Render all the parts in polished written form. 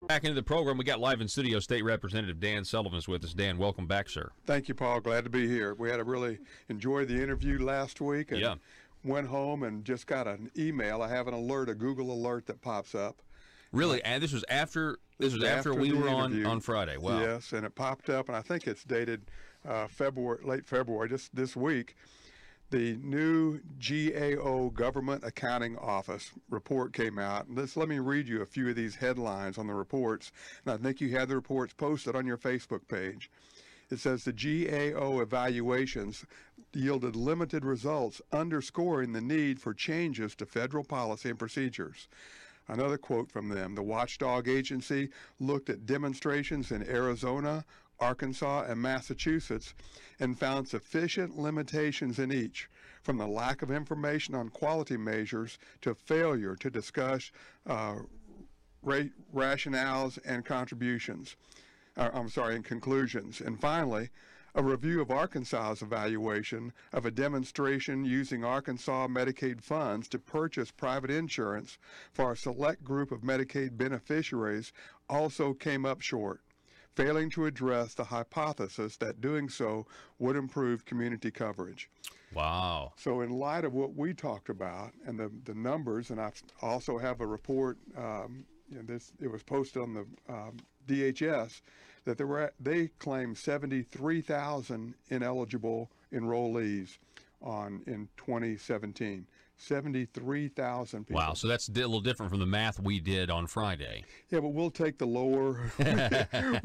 Back into the program, we got live in studio State Representative Dan Sullivan is with us. Dan, welcome back, sir. Thank you, Paul. Glad to be here. We had a really enjoyed the interview last week and went home and just got an email. I have an alert, a Google alert that pops up. Really? And this was after we were on Friday. Wow. Yes, and it popped up, and I think it's dated late February, just this week. The new GAO Government Accounting Office report came out. And let me read you a few of these headlines on the reports. And I think you had the reports posted on your Facebook page. It says the GAO evaluations yielded limited results, underscoring the need for changes to federal policy and procedures. Another quote from them, the watchdog agency looked at demonstrations in Arizona, Arkansas, and Massachusetts and found sufficient limitations in each, from the lack of information on quality measures to failure to discuss rationales and and conclusions. And finally, a review of Arkansas's evaluation of a demonstration using Arkansas Medicaid funds to purchase private insurance for a select group of Medicaid beneficiaries also came up short, failing to address the hypothesis that doing so would improve community coverage. Wow. So in light of what we talked about and the numbers, and I also have a report, it was posted on the DHS, that they claim 73,000 ineligible enrollees in 2017. 73,000 people. Wow, so that's a little different from the math we did on Friday. Yeah, but we'll take the lower,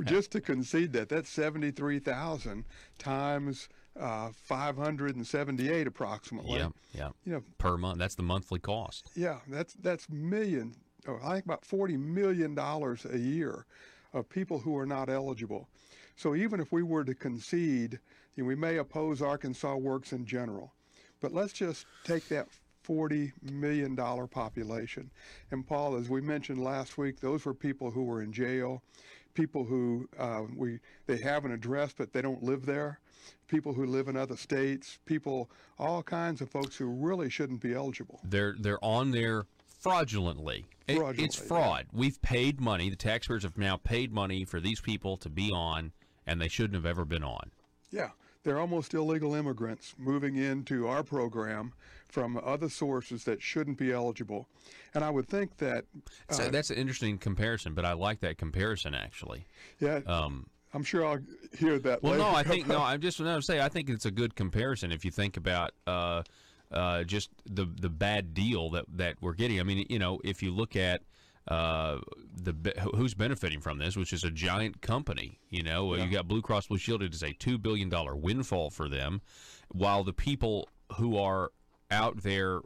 just to concede that. That's 73,000 times 578 approximately. Yeah. Per month. That's the monthly cost. Yeah, that's million. I think about $40 million a year of people who are not eligible. So even if we were to concede, we may oppose Arkansas Works in general, but let's just take that $40 million population. And Paul, as we mentioned last week, those were people who were in jail, people who they have an address but they don't live there, people who live in other states, all kinds of folks who really shouldn't be eligible. They're on there fraudulently. It's fraud. Yeah. We've paid money. The taxpayers have now paid money for these people to be on, and they shouldn't have ever been on. Yeah. They're almost illegal immigrants moving into our program from other sources that shouldn't be eligible. And I would think that... so that's an interesting comparison, but I like that comparison, actually. Yeah, I'm sure I'll hear that later. Well, no, I'm just going to say I think it's a good comparison if you think about just the bad deal that we're getting. I mean, if you look at who's benefiting from this, which is a giant company. You got Blue Cross Blue Shield. It is a $2 billion windfall for them, while the people who are out there,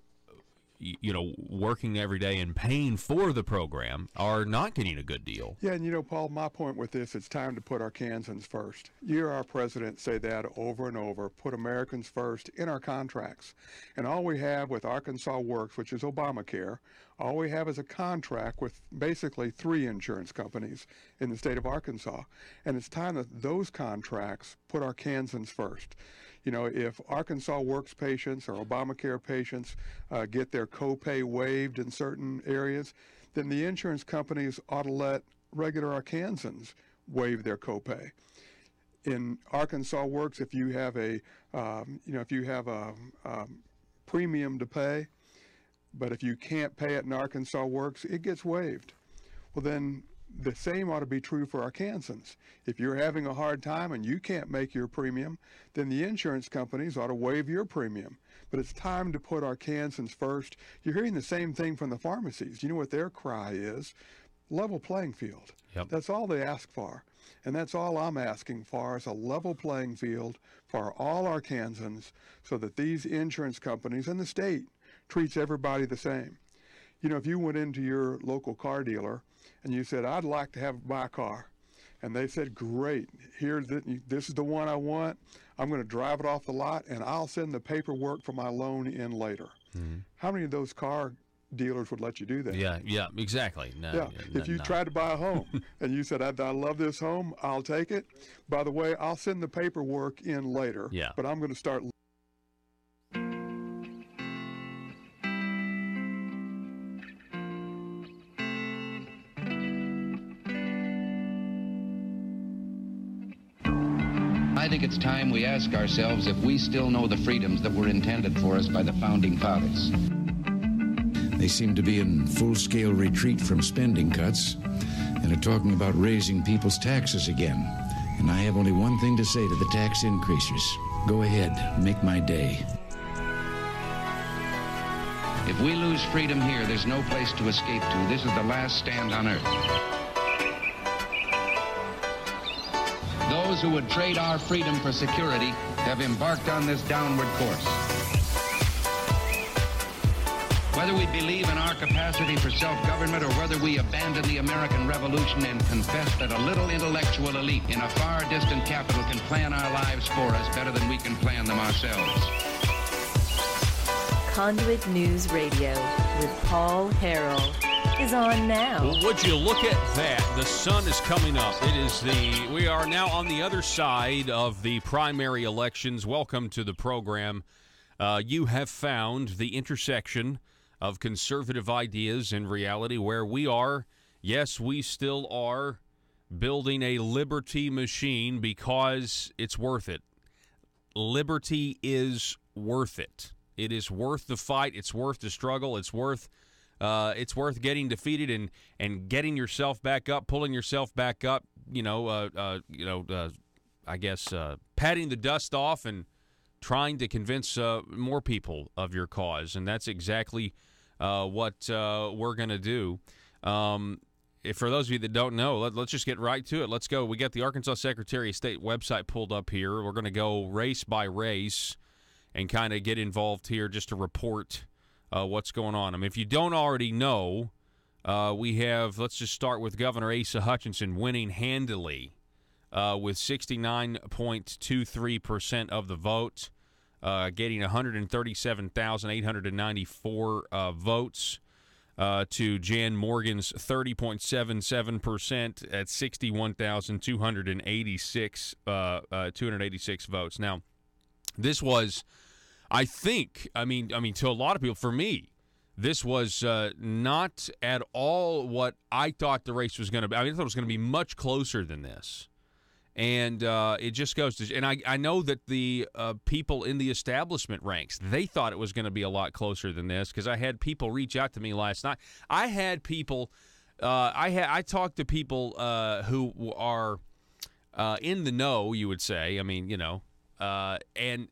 working every day and paying for the program are not getting a good deal. Yeah, and Paul, my point with this, it's time to put our Kansans first. You hear our president say that over and over, put Americans first in our contracts. And all we have with Arkansas Works, which is Obamacare, all we have is a contract with basically 3 insurance companies in the state of Arkansas. And it's time that those contracts put our Kansans first. If Arkansas Works patients or Obamacare patients get their copay waived in certain areas, then the insurance companies ought to let regular Arkansans waive their copay. In Arkansas Works, if you have a premium to pay, but if you can't pay it in Arkansas Works, it gets waived. Well, then the same ought to be true for Arkansans. If you're having a hard time and you can't make your premium, then the insurance companies ought to waive your premium. But it's time to put Arkansans first. You're hearing the same thing from the pharmacies. You know what their cry is? Level playing field. Yep. That's all they ask for. And that's all I'm asking for, is a level playing field for all Arkansans so that these insurance companies and the state treats everybody the same. If you went into your local car dealer and you said, I'd like to have my car, and they said, great, this is the one I want, I'm going to drive it off the lot and I'll send the paperwork for my loan in later. Mm-hmm. How many of those car dealers would let you do that? Yeah, exactly. If you tried to buy a home and you said, I love this home, I'll take it. By the way, I'll send the paperwork in later, but I'm going to start. I think it's time we ask ourselves if we still know the freedoms that were intended for us by the Founding Fathers. They seem to be in full-scale retreat from spending cuts and are talking about raising people's taxes again. And I have only one thing to say to the tax increasers. Go ahead, make my day. If we lose freedom here, there's no place to escape to. This is the last stand on earth. Those who would trade our freedom for security have embarked on this downward course. Whether we believe in our capacity for self-government or whether we abandon the American Revolution and confess that a little intellectual elite in a far distant capital can plan our lives for us better than we can plan them ourselves. Conduit News Radio with Paul Harrell is on now. Well, would you look at that? The sun is coming up. We are now on the other side of the primary elections. Welcome to the program. You have found the intersection of conservative ideas and reality where we are, yes, we still are building a liberty machine because it's worth it. Liberty is worth it. It is worth the fight. It's worth the struggle. It's worth getting defeated and getting yourself back up, pulling yourself back up. I guess patting the dust off and trying to convince more people of your cause, and that's exactly what we're going to do. For those of you that don't know, let's just get right to it. Let's go. We got the Arkansas Secretary of State website pulled up here. We're going to go race by race and kind of get involved here just to report what's going on. I mean, if you don't already know, let's just start with Governor Asa Hutchinson winning handily with 69.23% of the vote, getting 137,894 votes to Jan Morgan's 30.77% at 61,286 votes. Now, this was, I mean, to a lot of people, for me, this was not at all what I thought the race was going to be. I mean, I thought it was going to be much closer than this. And it just goes to – and I know that the people in the establishment ranks, they thought it was going to be a lot closer than this because I had people reach out to me last night. I had people I talked to people who are in the know, you would say. I mean, and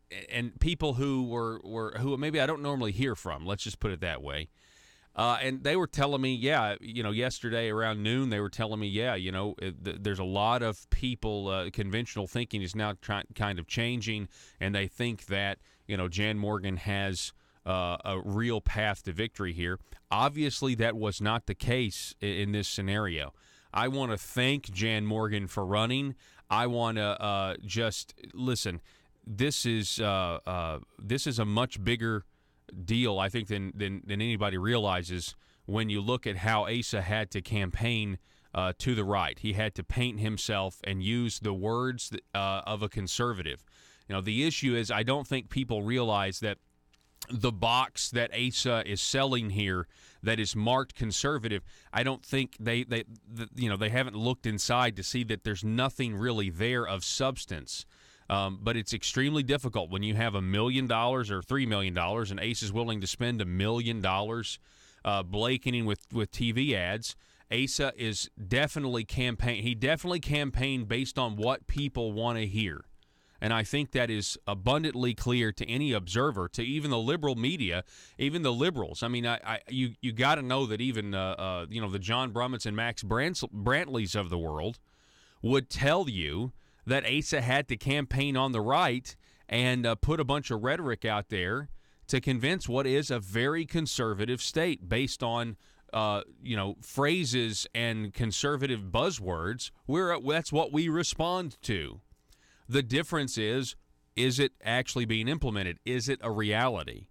people who maybe I don't normally hear from. Let's just put it that way. And they were telling me, yesterday around noon, they were telling me, there's a lot of people, conventional thinking is now kind of changing, and they think that, Jan Morgan has a real path to victory here. Obviously, that was not the case in this scenario. I want to thank Jan Morgan for running. I want to just listen. This is a much bigger deal, I think, than anybody realizes when you look at how Asa had to campaign to the right. He had to paint himself and use the words of a conservative. The issue is I don't think people realize that the box that Asa is selling here that is marked conservative, I don't think they haven't looked inside to see that there's nothing really there of substance. But it's extremely difficult when you have $1 million or $3 million and Ace is willing to spend $1 million blakening with TV ads. Asa is definitely campaigned based on what people want to hear. And I think that is abundantly clear to any observer, to even the liberal media, even the liberals. I mean, you got to know that even the John Brummets and Max Brantleys of the world would tell you that Asa had to campaign on the right and put a bunch of rhetoric out there to convince what is a very conservative state based on, phrases and conservative buzzwords. That's what we respond to. The difference is it actually being implemented? Is it a reality?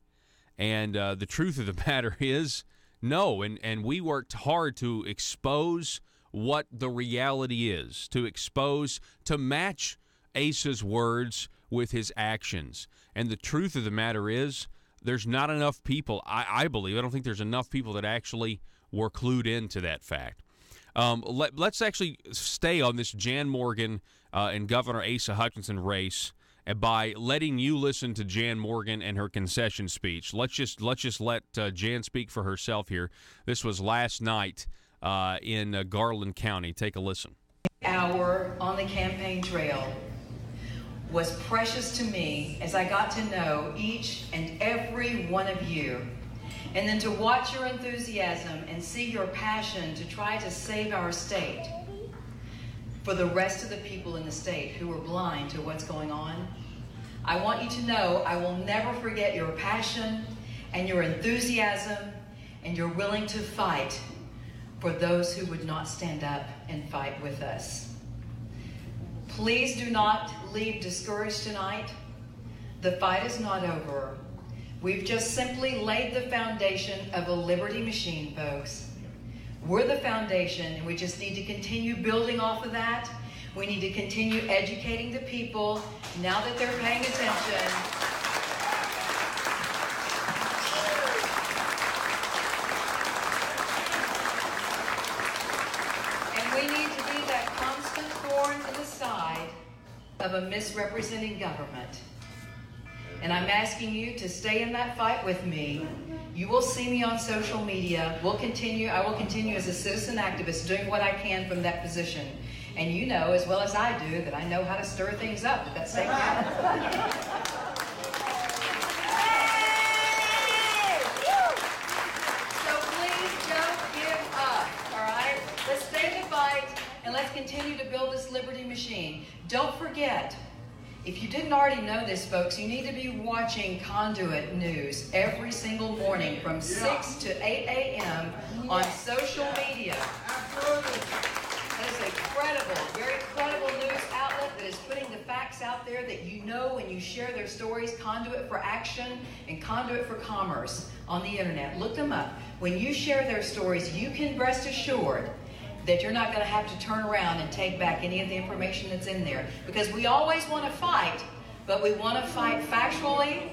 And the truth of the matter is no. And we worked hard to expose what the reality is, to match Asa's words with his actions. And the truth of the matter is there's not enough people, I believe, I don't think there's enough people that actually were clued into that fact. Let's actually stay on this Jan Morgan and Governor Asa Hutchinson race, and by letting you listen to Jan Morgan and her concession speech. Let's just let Jan speak for herself here. This was last night in Garland County. Take a listen. Hour on the campaign trail was precious to me as I got to know each and every one of you, and then to watch your enthusiasm and see your passion to try to save our state for the rest of the people in the state who are blind to what's going on. I want you to know I will never forget your passion and your enthusiasm and your willing to fight for those who would not stand up and fight with us. Please do not leave discouraged tonight. The fight is not over. We've just simply laid the foundation of a liberty machine, folks. We're the foundation, and we just need to continue building off of that. We need to continue educating the people now that they're paying attention. And we need to be that constant thorn in the side of a misrepresenting government. And I'm asking you to stay in that fight with me. You will see me on social media. I will continue as a citizen activist doing what I can from that position. And you know as well as I do that I know how to stir things up at that same time. So please don't give up, all right? Let's stay in the fight and let's continue to build this liberty machine. Don't forget, if you didn't already know this, folks, you need to be watching Conduit News every single morning from 6 to 8 a.m. on social media. That is a credible, very credible news outlet that is putting the facts out there that you know when you share their stories. Conduit for Action and Conduit for Commerce on the internet. Look them up. When you share their stories, you can rest assured that you're not going to have to turn around and take back any of the information that's in there. Because we always want to fight, but we want to fight factually,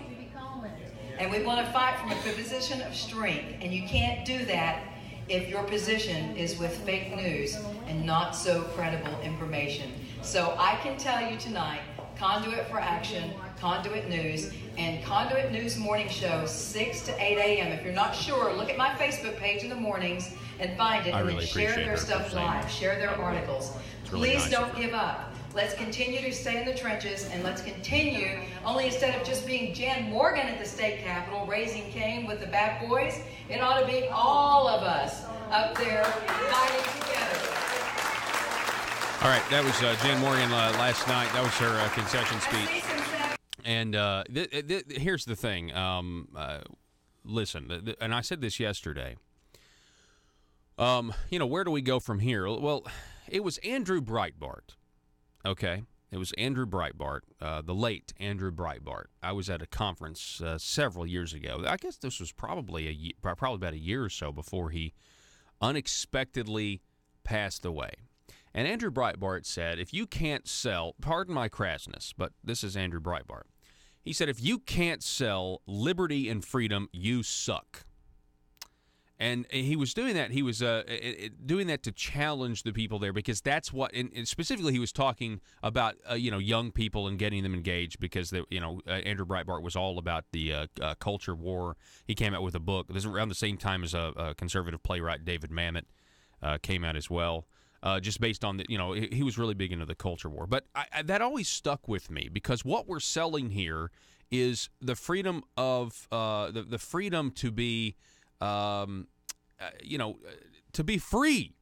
and we want to fight from a position of strength. And you can't do that if your position is with fake news and not so credible information. So I can tell you tonight, Conduit for Action, Conduit News, and Conduit News Morning Show, 6 to 8 a.m. If you're not sure, look at my Facebook page in the mornings and find it, and then share their stuff live, share their articles. Please don't give up. Let's continue to stay in the trenches, and let's continue, only instead of just being Jan Morgan at the state capitol raising Cain with the bad boys, it ought to be all of us up there fighting together. All right, that was Jan Morgan last night. That was her concession speech. And here's the thing. Listen, and I said this yesterday. Where do we go from here? Well, it was Andrew Breitbart. Okay, it was Andrew Breitbart, the late Andrew Breitbart. I was at a conference several years ago. I guess this was probably about a year or so before he unexpectedly passed away. And Andrew Breitbart said, if you can't sell, pardon my crassness, but this is Andrew Breitbart. He said, if you can't sell liberty and freedom, you suck. And he was doing that. He was doing that to challenge the people there, because that's what. And specifically, he was talking about young people and getting them engaged, because Andrew Breitbart was all about the culture war. He came out with a book. This is around the same time as a conservative playwright, David Mamet, came out as well. Just based on he was really big into the culture war. But that always stuck with me, because what we're selling here is the freedom of the freedom to be. To be free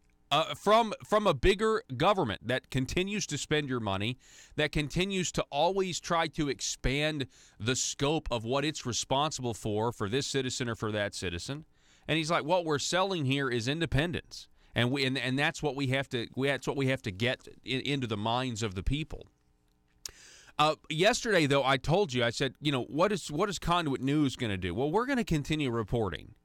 from a bigger government that continues to spend your money, that continues to always try to expand the scope of what it's responsible for this citizen or for that citizen. And he's like, what we're selling here is independence, and that's what we have to get into the minds of the people. Yesterday, though, I told you, I said, what is Conduit News going to do? Well, we're going to continue reporting.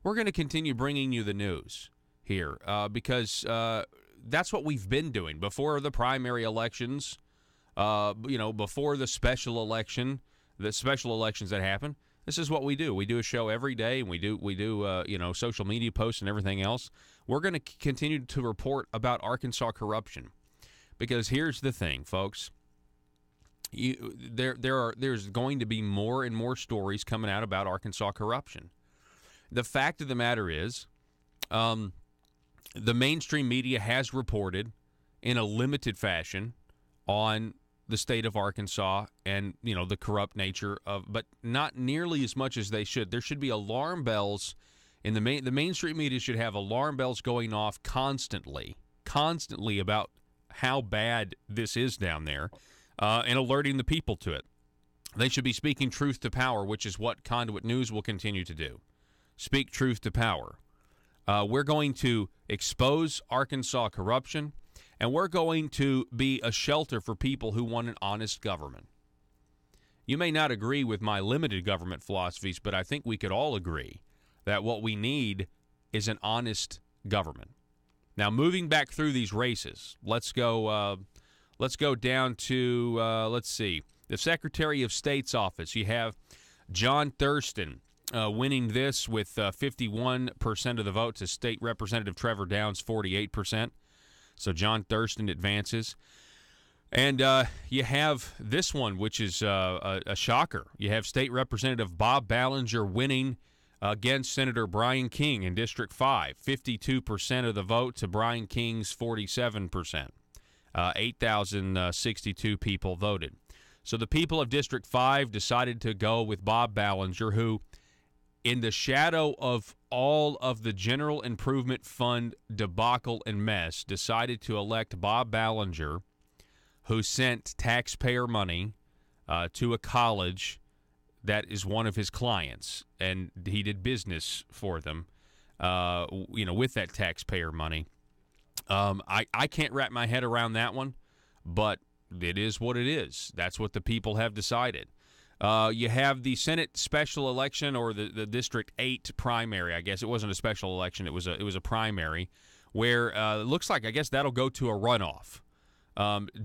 We're going to continue bringing you the news here because that's what we've been doing before the primary elections, before the special elections that happen. This is what we do. We do a show every day, and we do social media posts and everything else. we're going to continue to report about Arkansas corruption. Because here's the thing, folks. There's going to be more and more stories coming out about Arkansas corruption. The fact of the matter is, the mainstream media has reported in a limited fashion on the state of Arkansas and, the corrupt nature of, but not nearly as much as they should. There should be alarm bells in the mainstream media should have alarm bells going off constantly about how bad this is down there, and alerting the people to it. They should be speaking truth to power, which is what Conduit News will continue to do. Speak truth to power. We're going to expose Arkansas corruption, and we're going to be a shelter for people who want an honest government. You may not agree with my limited government philosophies, but I think we could all agree that what we need is an honest government. Now, moving back through these races, let's go down to, let's see, the Secretary of State's office. You have John Thurston winning this with 51% of the vote to State Representative Trevor Downs' 48%. So John Thurston advances. And you have this one, which is a shocker. You have State Representative Bob Ballinger winning against Senator Brian King in District 5. 52% of the vote to Brian King's 47%. 8,062 people voted. So the people of District 5 decided to go with Bob Ballinger, who, in the shadow of all of the General Improvement Fund debacle and mess, decided to elect Bob Ballinger, who sent taxpayer money to a college that is one of his clients, and he did business for them, with that taxpayer money. I can't wrap my head around that one, but it is what it is. That's what the people have decided. You have the Senate special election, or the District 8 primary. I guess it wasn't a special election; it was a primary, where it looks like, I guess, that'll go to a runoff.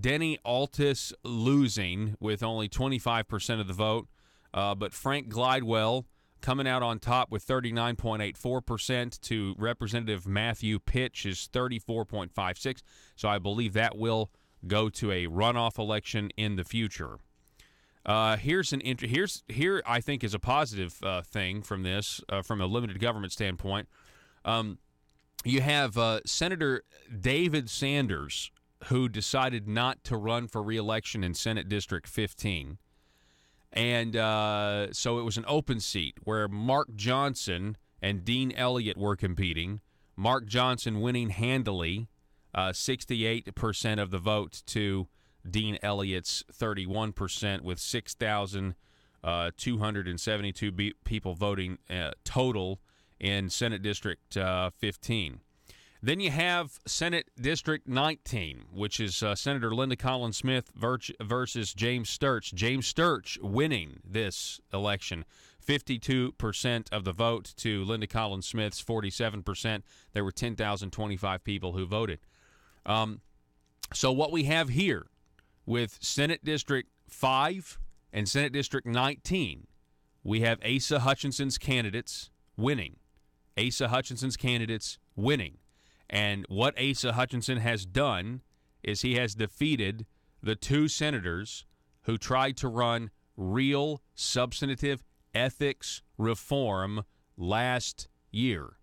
Denny Altis losing with only 25% of the vote, but Frank Glidewell coming out on top with 39.84% to Representative Matthew Pitch's 34.56%. So I believe that will go to a runoff election in the future. Here I think is a positive thing from this, from a limited government standpoint. You have Senator David Sanders, who decided not to run for re-election in Senate District 15. And so it was an open seat where Mark Johnson and Dean Elliott were competing. Mark Johnson winning handily, 68% of the vote to Dean Elliott's 31%, with 6,272 people voting total in Senate District 15. Then you have Senate District 19, which is Senator Linda Collins Smith versus James Sturch. James Sturch winning this election, 52% of the vote to Linda Collins Smith's 47%. There were 10,025 people who voted. So what we have here with Senate District 5 and Senate District 19, we have Asa Hutchinson's candidates winning. Asa Hutchinson's candidates winning. And what Asa Hutchinson has done is he has defeated the two senators who tried to run real substantive ethics reform last year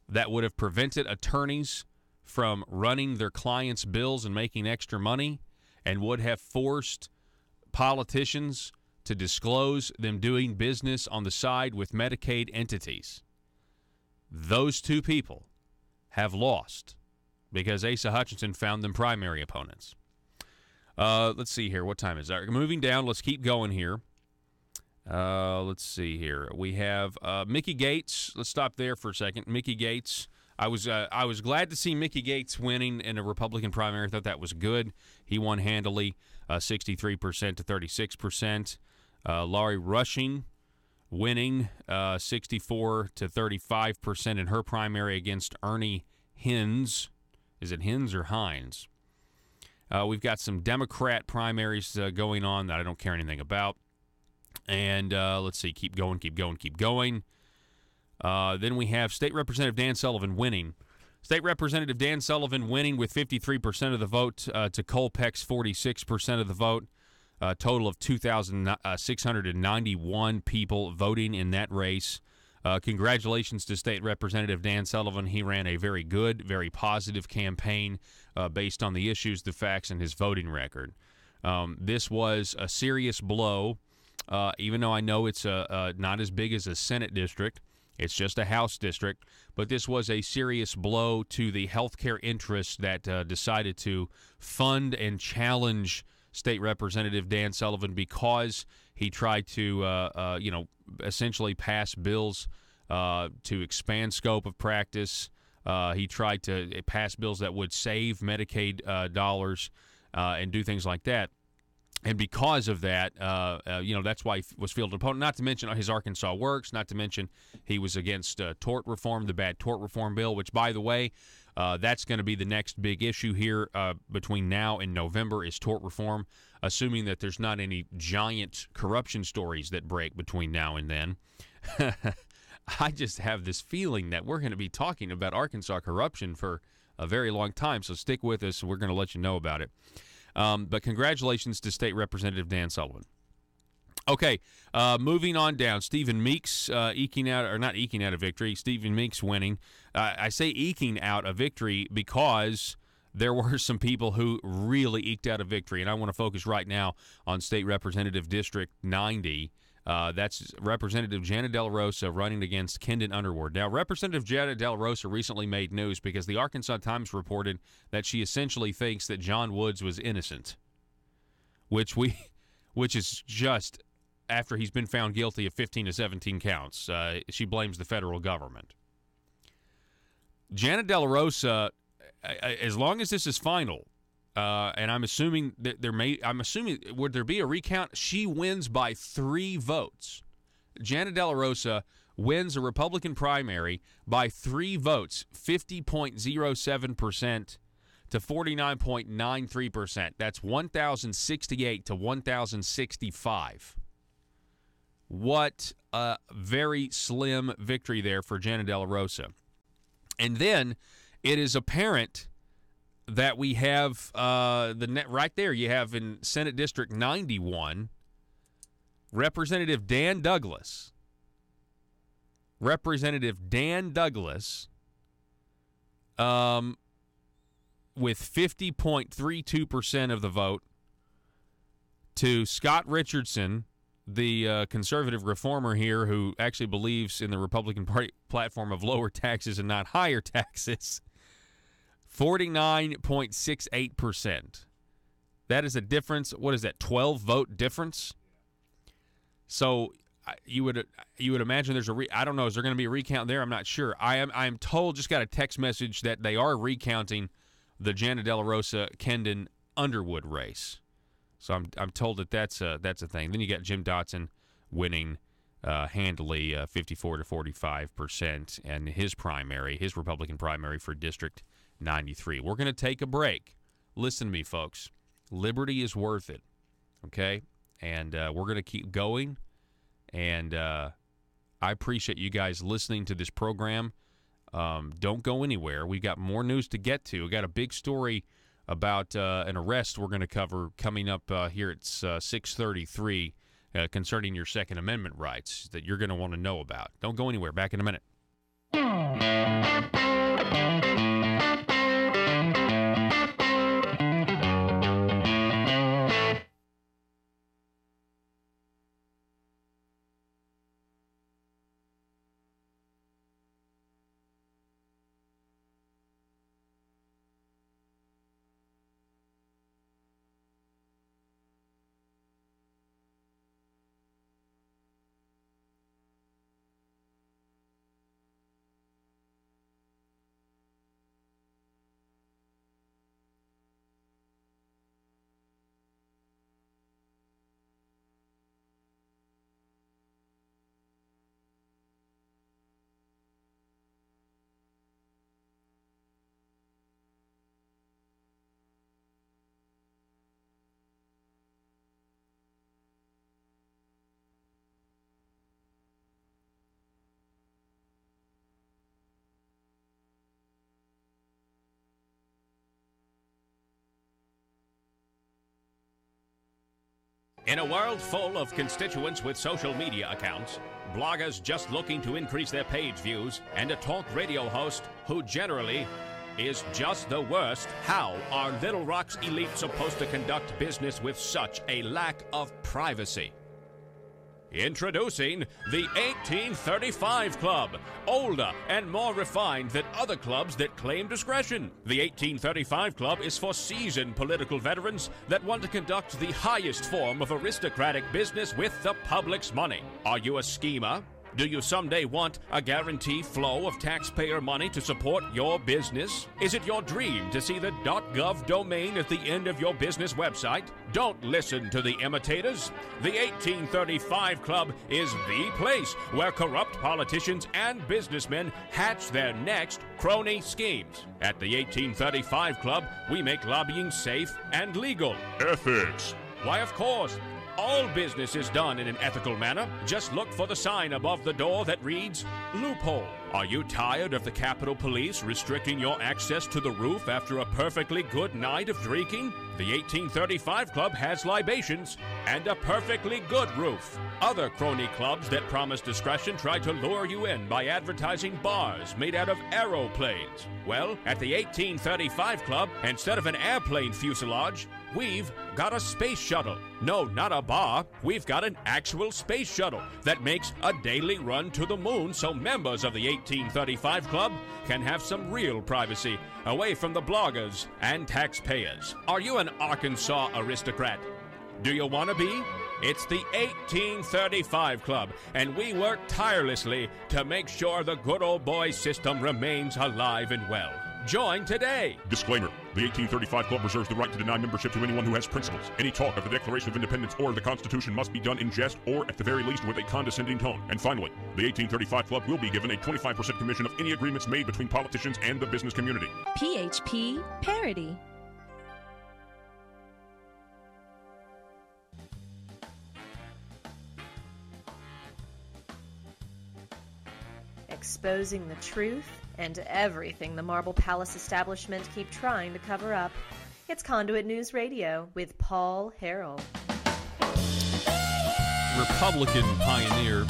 that would have prevented attorneys from running their clients' bills and making extra money, and would have forced politicians to disclose them doing business on the side with Medicaid entities. Those two people have lost because Asa Hutchinson found them primary opponents. Let's see here. What time is that? Moving down, let's keep going here. Let's see here. We have Mickey Gates. Let's stop there for a second. Mickey Gates. I was glad to see Mickey Gates winning in a Republican primary. I thought that was good. He won handily, 63% to 36%. Laurie Rushing winning 64 to 35% in her primary against Ernie Hines. Is it Hines or Hines? We've got some Democrat primaries going on that I don't care anything about. And let's see, keep going. Then we have State Representative Dan Sullivan winning State Representative Dan Sullivan winning with 53% of the vote to Cole Peck's 46% of the vote. A total of 2,691 people voting in that race. Congratulations to State Representative Dan Sullivan. He ran a very good, very positive campaign based on the issues, the facts, and his voting record. This was a serious blow, even though I know it's not as big as a Senate district. It's just a House district. But this was a serious blow to the healthcare interests that decided to fund and challenge State Representative Dan Sullivan because he tried to, essentially pass bills to expand scope of practice. He tried to pass bills that would save Medicaid dollars and do things like that. And because of that, that's why he was fielded opponent. Not to mention his Arkansas Works. Not to mention he was against tort reform, the bad tort reform bill, which, by the way, that's going to be the next big issue here between now and November is tort reform, assuming that there's not any giant corruption stories that break between now and then. I just have this feeling that we're going to be talking about Arkansas corruption for a very long time, so stick with us. We're going to let you know about it. But congratulations to State Representative Dan Sullivan. Okay, moving on down. Stephen Meeks not eking out a victory. Stephen Meeks winning. I say eking out a victory because there were some people who really eked out a victory, and I want to focus right now on State Representative District 90. That's Representative Janet De La Rosa running against Kendon Underwood. Now, Representative Janet De La Rosa recently made news because the Arkansas Times reported that she essentially thinks that John Woods was innocent, which is just after he's been found guilty of 15 to 17 counts. She blames the federal government. Janet De La Rosa, as long as this is final, and I'm assuming that would there be a recount? She wins by 3 votes. Janet De La Rosa wins a Republican primary by 3 votes, 50.07% to 49.93%. That's 1,068 to 1,065. What a very slim victory there for Janet De La Rosa. And then it is apparent that we have the net right there. You have in Senate District 91, Representative Dan Douglas. Representative Dan Douglas with 50.32% of the vote to Scott Richardson, the conservative reformer here who actually believes in the Republican Party platform of lower taxes and not higher taxes. 49.68%. That is a difference. What is that? 12-vote difference. So you would imagine there's I don't know. Is there going to be a recount there? I'm not sure. I am told. Just got a text message that they are recounting the Janet De La Rosa Kendon Underwood race. So I'm told that's a thing. Then you got Jim Dotson winning handily, 54 to 45%, and his Republican primary for District 93. We're going to take a break. Listen to me, folks. Liberty is worth it, okay? And we're going to keep going. And I appreciate you guys listening to this program. Don't go anywhere. We got more news to get to. We got a big story about an arrest we're going to cover coming up here at 6:33 concerning your Second Amendment rights that you're going to want to know about. Don't go anywhere. Back in a minute. In a world full of constituents with social media accounts, bloggers just looking to increase their page views, and a talk radio host who generally is just the worst, how are Little Rock's elite supposed to conduct business with such a lack of privacy? Introducing the 1835 Club, older and more refined than other clubs that claim discretion. The 1835 Club is for seasoned political veterans that want to conduct the highest form of aristocratic business with the public's money. Are you a schemer? Do you someday want a guaranteed flow of taxpayer money to support your business? Is it your dream to see the .gov domain at the end of your business website? Don't listen to the imitators. The 1835 Club is the place where corrupt politicians and businessmen hatch their next crony schemes. At the 1835 Club, we make lobbying safe and legal. Ethics. Why, of course. All business is done in an ethical manner. Just look for the sign above the door that reads, loophole. Are you tired of the Capitol Police restricting your access to the roof after a perfectly good night of drinking? The 1835 Club has libations and a perfectly good roof. Other crony clubs that promise discretion try to lure you in by advertising bars made out of aeroplanes. Well, at the 1835 Club, instead of an airplane fuselage, we've got a space shuttle. No, not a bar. We've got an actual space shuttle that makes a daily run to the moon so members of the 1835 Club can have some real privacy away from the bloggers and taxpayers. Are you an Arkansas aristocrat? Do you want to be? It's the 1835 Club, and we work tirelessly to make sure the good old boy system remains alive and well. Join today. Disclaimer. The 1835 Club reserves the right to deny membership to anyone who has principles. Any talk of the Declaration of Independence or the Constitution must be done in jest or, at the very least, with a condescending tone. And finally, the 1835 Club will be given a 25% commission of any agreements made between politicians and the business community. PHP Parody. Exposing the truth and everything the Marble Palace establishment keep trying to cover up. It's Conduit News Radio with Paul Harrell. Republican pioneer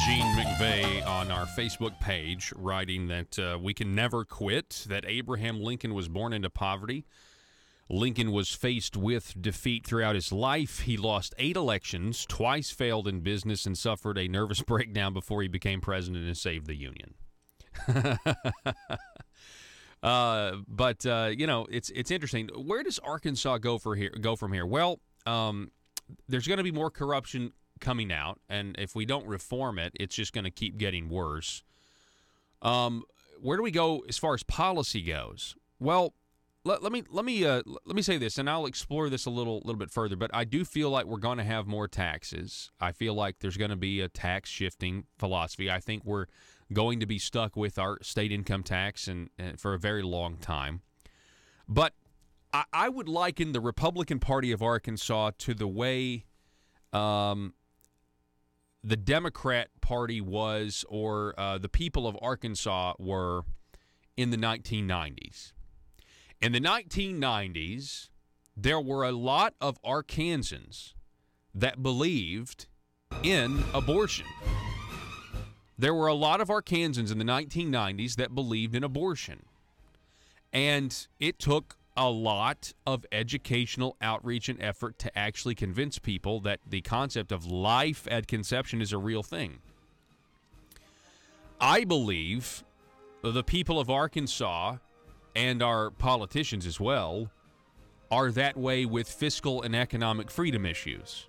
Gene McVeigh on our Facebook page writing that we can never quit, that Abraham Lincoln was born into poverty. Lincoln was faced with defeat throughout his life. He lost 8 elections, twice failed in business, and suffered a nervous breakdown before he became president and saved the Union. But it's interesting. Where does Arkansas go from here? Well, there's going to be more corruption coming out, and if we don't reform it, it's just going to keep getting worse. Where do we go as far as policy goes? Well, let me say this, and I'll explore this a little bit further. But I do feel like we're going to have more taxes. I feel like there's going to be a tax shifting philosophy. I think we're going to be stuck with our state income tax and for a very long time. But I would liken the Republican Party of Arkansas to the way the Democrat Party was, or the people of Arkansas were in the 1990s. In the 1990s, there were a lot of Arkansans that believed in abortion. There were a lot of Arkansans in the 1990s that believed in abortion. And it took a lot of educational outreach and effort to actually convince people that the concept of life at conception is a real thing. I believe the people of Arkansas, and our politicians as well, are that way with fiscal and economic freedom issues.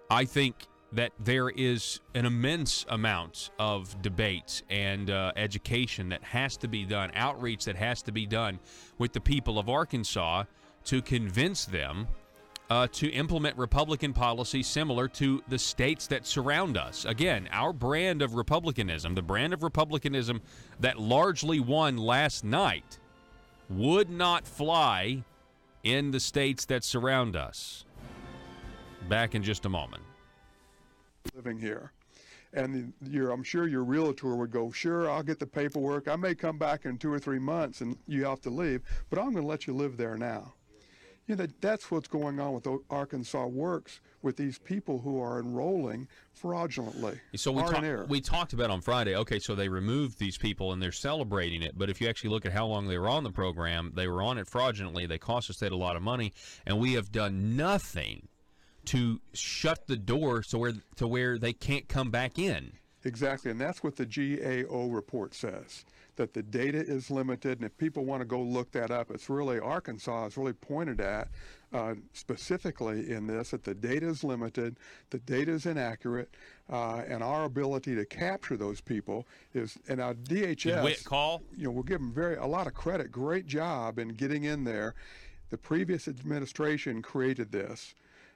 I think that there is an immense amount of debate and education that has to be done, outreach that has to be done with the people of Arkansas to convince them to implement Republican policy similar to the states that surround us. Again, our brand of republicanism, the brand of republicanism that largely won last night, would not fly in the states that surround us. Back in just a moment. Living here. And I'm sure your realtor would go, sure, I'll get the paperwork. I may come back in 2 or 3 months and you have to leave, but I'm going to let you live there now. That's what's going on with Arkansas Works with these people who are enrolling fraudulently. So we talked about on Friday, okay, so they removed these people and they're celebrating it, but if you actually look at how long they were on the program, they were on it fraudulently, they cost the state a lot of money, and we have done nothing to shut the door to where they can't come back in. Exactly, and that's what the GAO report says, that the data is limited, and if people want to go look that up, it's really, Arkansas is really pointed at specifically in this, that the data is limited, the data is inaccurate, and our ability to capture those people is, and our DHS, call? We'll give them a lot of credit, great job in getting in there. The previous administration created this.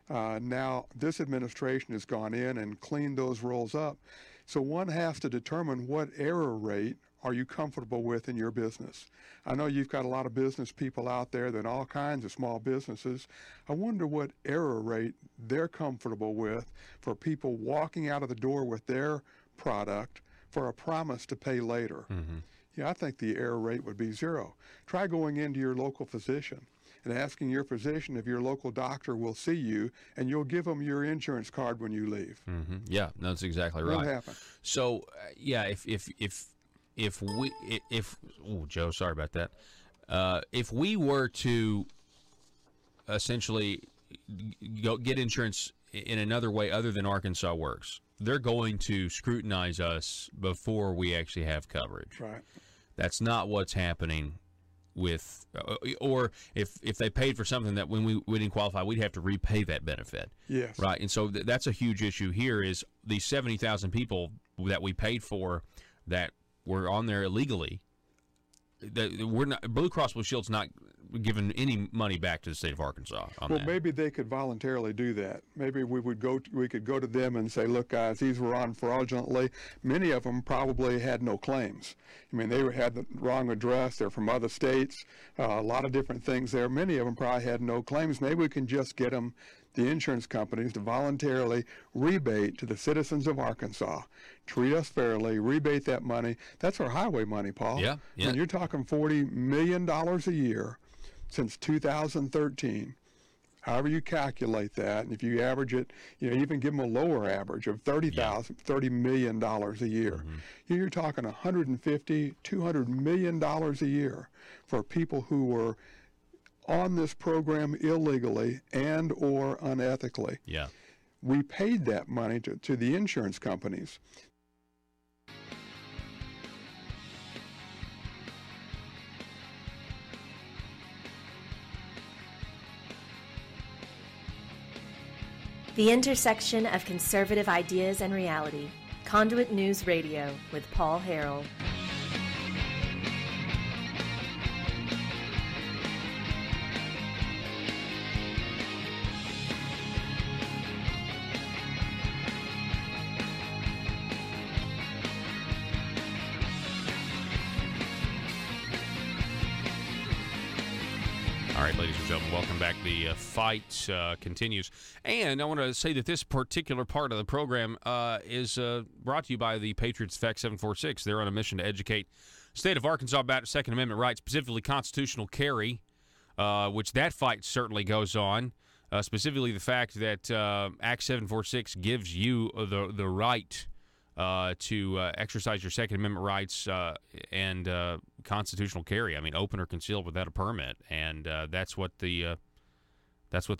Now this administration has gone in and cleaned those rolls up. So one has to determine what error rate are you comfortable with in your business. I know you've got a lot of business people out there, then all kinds of small businesses. I wonder what error rate they're comfortable with for people walking out of the door with their product for a promise to pay later. Mm-hmm. Yeah, I think the error rate would be 0. Try going into your local physician and asking your physician if your local doctor will see you, and you'll give them your insurance card when you leave. Mm-hmm. Yeah, that's exactly right. Won't happen. So, Joe, sorry about that. If we were to essentially get insurance in another way other than Arkansas Works, they're going to scrutinize us before we actually have coverage. Right. That's not what's happening with, or if they paid for something that when we didn't qualify, we'd have to repay that benefit. Yes. Right. And so that's a huge issue here is these 70,000 people that we paid for that were on there illegally. We're not, Blue Cross Blue Shield's not giving any money back to the state of Arkansas on that. Maybe they could voluntarily do that. Maybe we could go to them and say, look, guys, these were on fraudulently. Many of them probably had no claims. I mean, they had the wrong address. They're from other states. A lot of different things there. Many of them probably had no claims. Maybe we can just get them, the insurance companies, to voluntarily rebate to the citizens of Arkansas. Treat us fairly, rebate that money. That's our highway money, Paul. Yeah. I mean, you're talking $40 million a year since 2013. However you calculate that, and if you average it, even give them a lower average of $30 million a year. Mm-hmm. You're talking $150, $200 million a year for people who were on this program illegally and or unethically. Yeah. We paid that money to the insurance companies. The intersection of conservative ideas and reality. Conduit News Radio with Paul Harrell. All right, ladies and gentlemen, welcome back. The fight continues. And I want to say that this particular part of the program is brought to you by the Patriots Fact 746. They're on a mission to educate the state of Arkansas about Second Amendment rights, specifically constitutional carry, which that fight certainly goes on. Specifically the fact that Act 746 gives you the right to exercise your Second Amendment rights and constitutional carry. I mean, open or concealed without a permit, and that's what they're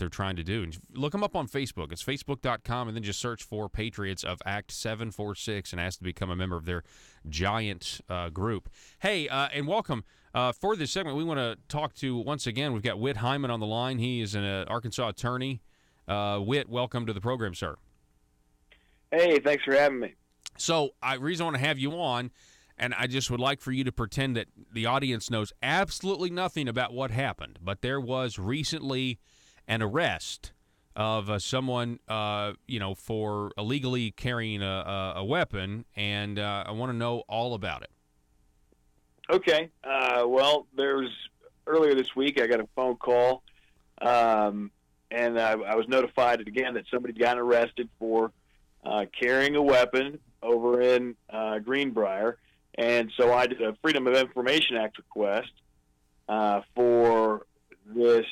trying to do. And look them up on Facebook. It's facebook.com, and then just search for Patriots of Act 746 and ask to become a member of their giant group. Hey, and welcome. For this segment, we want to talk to, once again, we've got Whit Hyman on the line. He is an Arkansas attorney. Whit, welcome to the program, sir. Hey, thanks for having me. So, the reason I want to have you on, and I just would like for you to pretend that the audience knows absolutely nothing about what happened, but there was recently an arrest of someone, for illegally carrying a weapon, and I want to know all about it. Okay. Earlier this week, I got a phone call, and I was notified again that somebody got arrested for carrying a weapon over in Greenbrier, and so I did a Freedom of Information Act request for this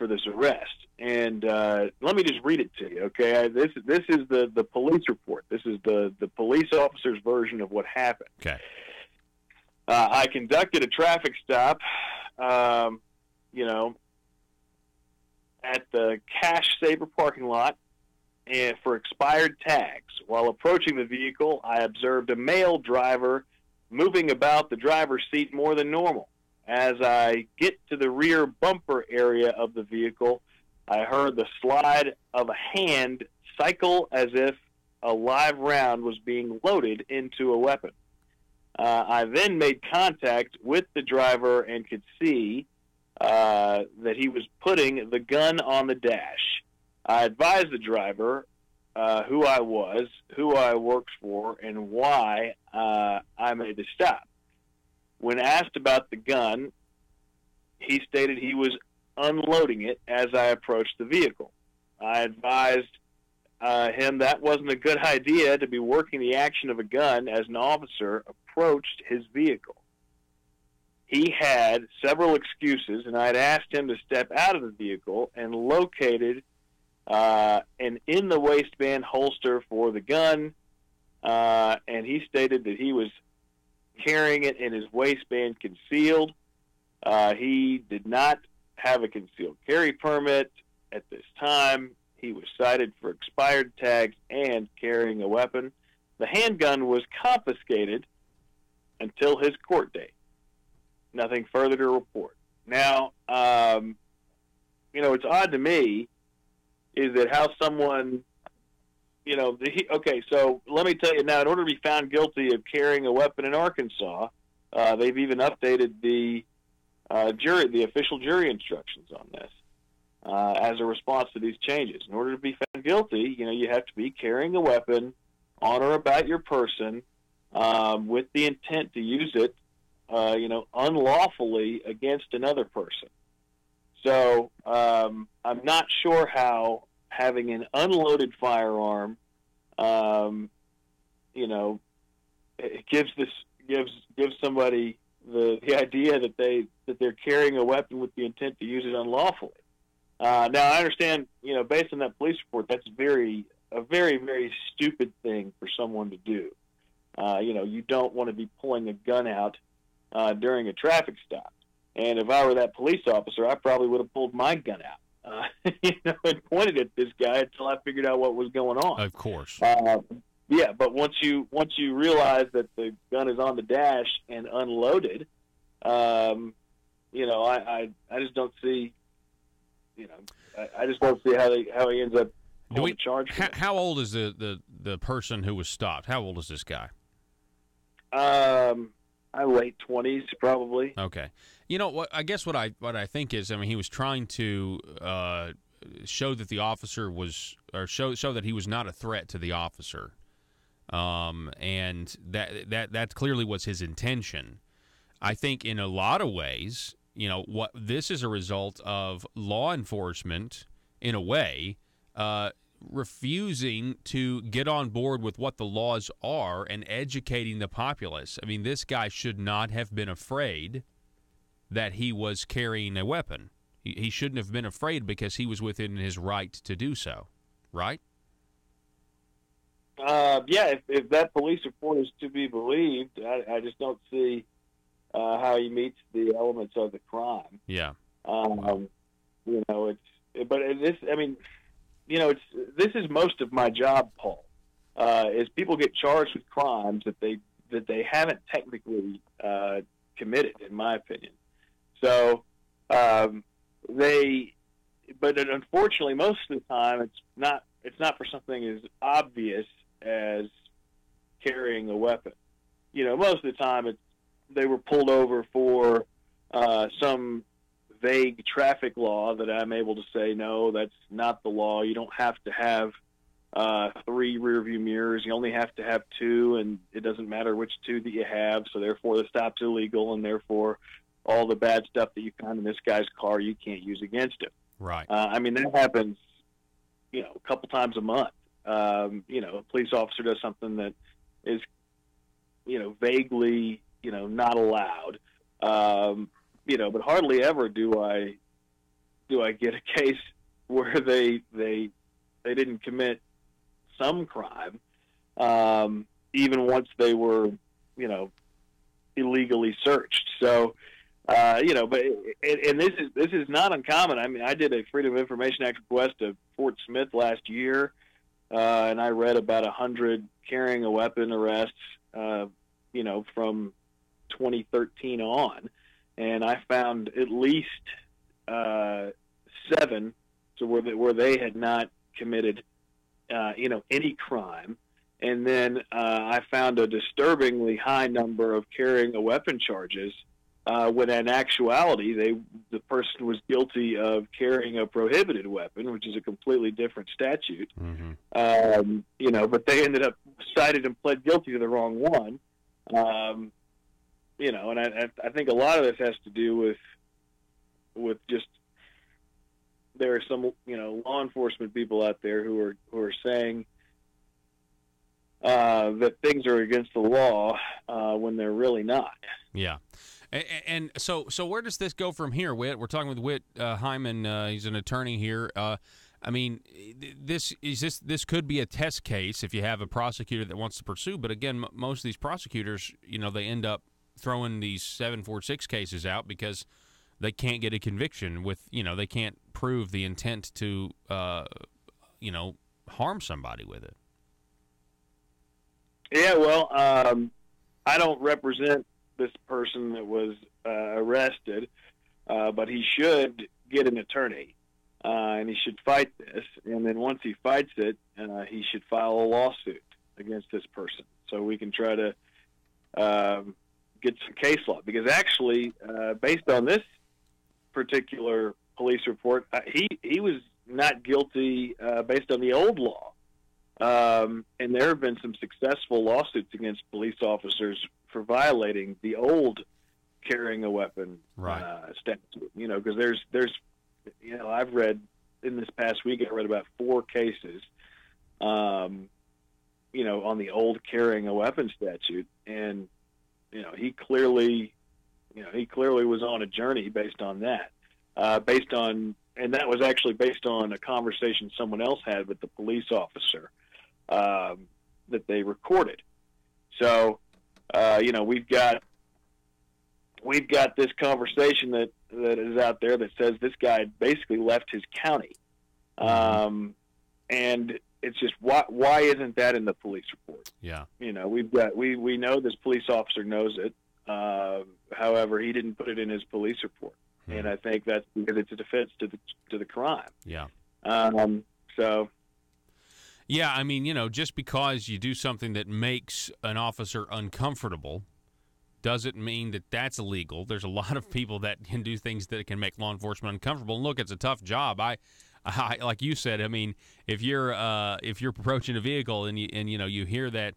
this arrest. And let me just read it to you, okay? This is the police report. This is the police officer's version of what happened. Okay. I conducted a traffic stop, at the Cash Saver parking lot and for expired tags. While approaching the vehicle, I observed a male driver moving about the driver's seat more than normal. As I get to the rear bumper area of the vehicle, I heard the slide of a hand cycle as if a live round was being loaded into a weapon. I then made contact with the driver and could see that he was putting the gun on the dash. I advised the driver who I was, who I worked for, and why I made the stop. When asked about the gun, he stated he was unloading it as I approached the vehicle. I advised him that wasn't a good idea to be working the action of a gun as an officer approached his vehicle. He had several excuses, and I had asked him to step out of the vehicle and located an in-the-waistband holster for the gun, and he stated that he was carrying it in his waistband concealed. He did not have a concealed carry permit at this time. He was cited for expired tags and carrying a weapon. The handgun was confiscated until his court date. Nothing further to report. Now, it's odd to me is that how someone, okay, so let me tell you now, in order to be found guilty of carrying a weapon in Arkansas, they've even updated the official jury instructions on this as a response to these changes. In order to be found guilty, you have to be carrying a weapon on or about your person with the intent to use it, unlawfully against another person. So I'm not sure how having an unloaded firearm, it gives somebody the idea that they're carrying a weapon with the intent to use it unlawfully. Now I understand, based on that police report, that's a very, very stupid thing for someone to do. You don't want to be pulling a gun out during a traffic stop. And if I were that police officer, I probably would have pulled my gun out, and pointed at this guy until I figured out what was going on. Of course. Yeah, but once you realize that the gun is on the dash and unloaded, I just don't see, I just don't see how he ends up pulling the charge. How old is the person who was stopped? How old is this guy? Late 20s, probably. Okay. What I guess what I think is, he was trying to show that the officer was, or show that he was not a threat to the officer, and that clearly was his intention. I think in a lot of ways, what this is a result of law enforcement, in a way, refusing to get on board with what the laws are and educating the populace. This guy should not have been afraid that he was carrying a weapon. He shouldn't have been afraid because he was within his right to do so, right? Yeah, if that police report is to be believed, I just don't see how he meets the elements of the crime. Yeah. This is most of my job, Paul, is people get charged with crimes that they haven't technically committed, in my opinion. So but unfortunately, most of the time, it's not for something as obvious as carrying a weapon. Most of the time, they were pulled over for some vague traffic law that I'm able to say, no, that's not the law. You don't have to have 3 rearview mirrors. You only have to have 2, and it doesn't matter which 2 that you have, so therefore the stop's illegal, and therefore all the bad stuff that you found in this guy's car you can't use against him. Right. That happens, a couple times a month. A police officer does something that is, vaguely, not allowed. But hardly ever do I do I get a case where they didn't commit some crime, even once they were, illegally searched. So, but this is not uncommon. I mean, I did a Freedom of Information Act request to Fort Smith last year, and I read about 100 carrying a weapon arrests, from 2013 on, and I found at least 7, so where they had not committed, any crime. And then I found a disturbingly high number of carrying a weapon charges, when in actuality the person was guilty of carrying a prohibited weapon, which is a completely different statute. Mm-hmm. But they ended up cited and pled guilty to the wrong one. And I think a lot of this has to do with just there are some law enforcement people out there who are saying that things are against the law when they're really not. Yeah. And so where does this go from here, Whit? We're talking with Whit Hyman. He's an attorney here. I mean, this could be a test case if you have a prosecutor that wants to pursue. But again, most of these prosecutors, they end up throwing these 746 cases out because they can't get a conviction with, they can't prove the intent to, harm somebody with it. Yeah, well, I don't represent this person that was arrested, but he should get an attorney, and he should fight this. And then once he fights it, he should file a lawsuit against this person so we can try to get some case law. Because actually, based on this particular police report, he was not guilty based on the old law. And there have been some successful lawsuits against police officers for violating the old carrying a weapon statute. Because there's I've read in this past week, I read about 4 cases, on the old carrying a weapon statute, and he clearly was on a journey based on that, and that was actually based on a conversation someone else had with the police officer that they recorded. So, we've got this conversation that is out there that says this guy basically left his county, and it's just why isn't that in the police report? Yeah, we know this police officer knows it. However, he didn't put it in his police report, and I think that's because it's a defense to the crime. Yeah. So. Yeah, I mean, just because you do something that makes an officer uncomfortable doesn't mean that that's illegal. There's a lot of people that can do things that can make law enforcement uncomfortable. And look, it's a tough job. I like you said, I mean, if you're approaching a vehicle and you hear that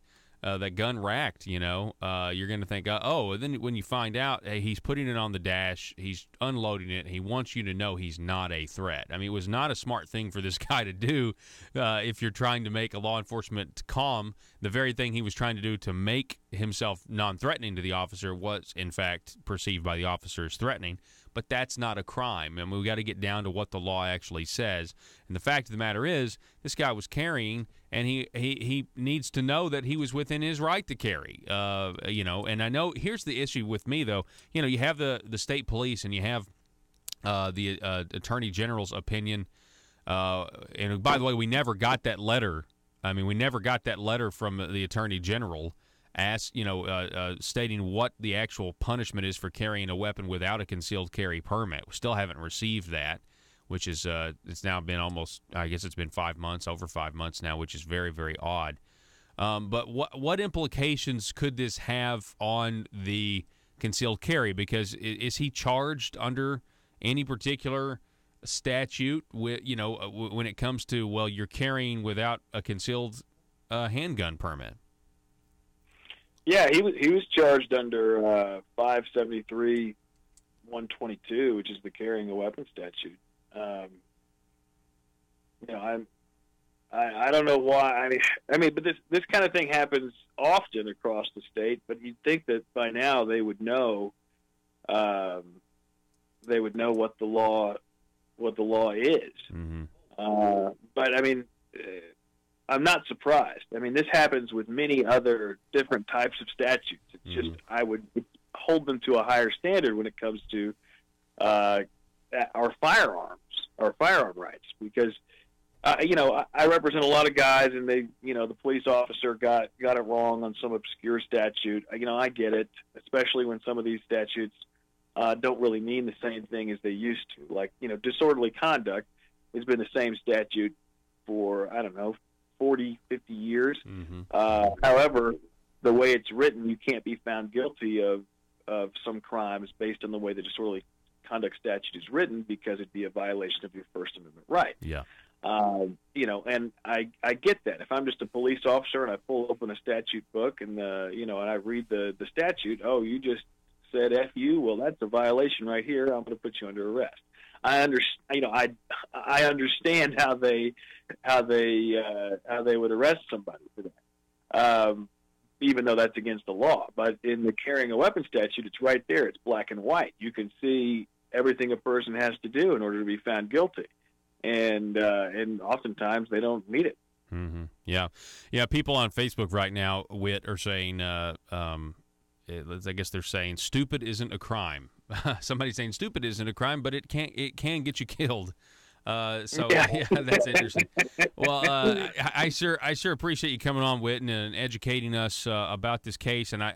gun racked, you're going to think, and then when you find out, hey, he's putting it on the dash, he's unloading it, he wants you to know he's not a threat. I mean, it was not a smart thing for this guy to do if you're trying to make a law enforcement calm. The very thing he was trying to do to make himself non-threatening to the officer was, in fact, perceived by the officer as threatening. But that's not a crime, and we've got to get down to what the law actually says. And the fact of the matter is, this guy was carrying, and he needs to know that he was within his right to carry. And I know here's the issue with me, though. You have the state police, and you have the Attorney General's opinion. And by the way, we never got that letter. I mean, we never got that letter from the Attorney General stating what the actual punishment is for carrying a weapon without a concealed carry permit. We still haven't received that, which is it's now been it's been 5 months, over 5 months now, which is very, very odd. But what implications could this have on the concealed carry? Because is he charged under any particular statute with when it comes to you're carrying without a concealed handgun permit? Yeah, he was charged under 573-122, which is the carrying a weapon statute. I don't know why. I mean, but this kind of thing happens often across the state. But you'd think that by now they would know. They would know what the law what the law is. But I mean, I'm not surprised. I mean, this happens with many other different types of statutes. It's just I would hold them to a higher standard when it comes to our firearm rights, because I represent a lot of guys, and they, the police officer got it wrong on some obscure statute. I get it, especially when some of these statutes don't really mean the same thing as they used to. Like, disorderly conduct has been the same statute for, 40, 50 years. However, the way it's written, you can't be found guilty of some crimes based on the way the disorderly conduct statute is written, because it'd be a violation of your First Amendment right. Yeah. And I get that. If I'm just a police officer and I pull open a statute book and and I read the statute, oh, you just said F you, well, that's a violation right here. I'm going to put you under arrest. I understand how they would arrest somebody for that, even though that's against the law. But in the carrying a weapon statute, it's right there. It's black and white. You can see everything a person has to do in order to be found guilty, and oftentimes they don't meet it. Yeah. People on Facebook right now, Whit, are saying, I guess they're saying, stupid isn't a crime. Somebody's saying stupid isn't a crime, but it can get you killed. So that's interesting. Well, I sure appreciate you coming on, Whit, and educating us about this case. And I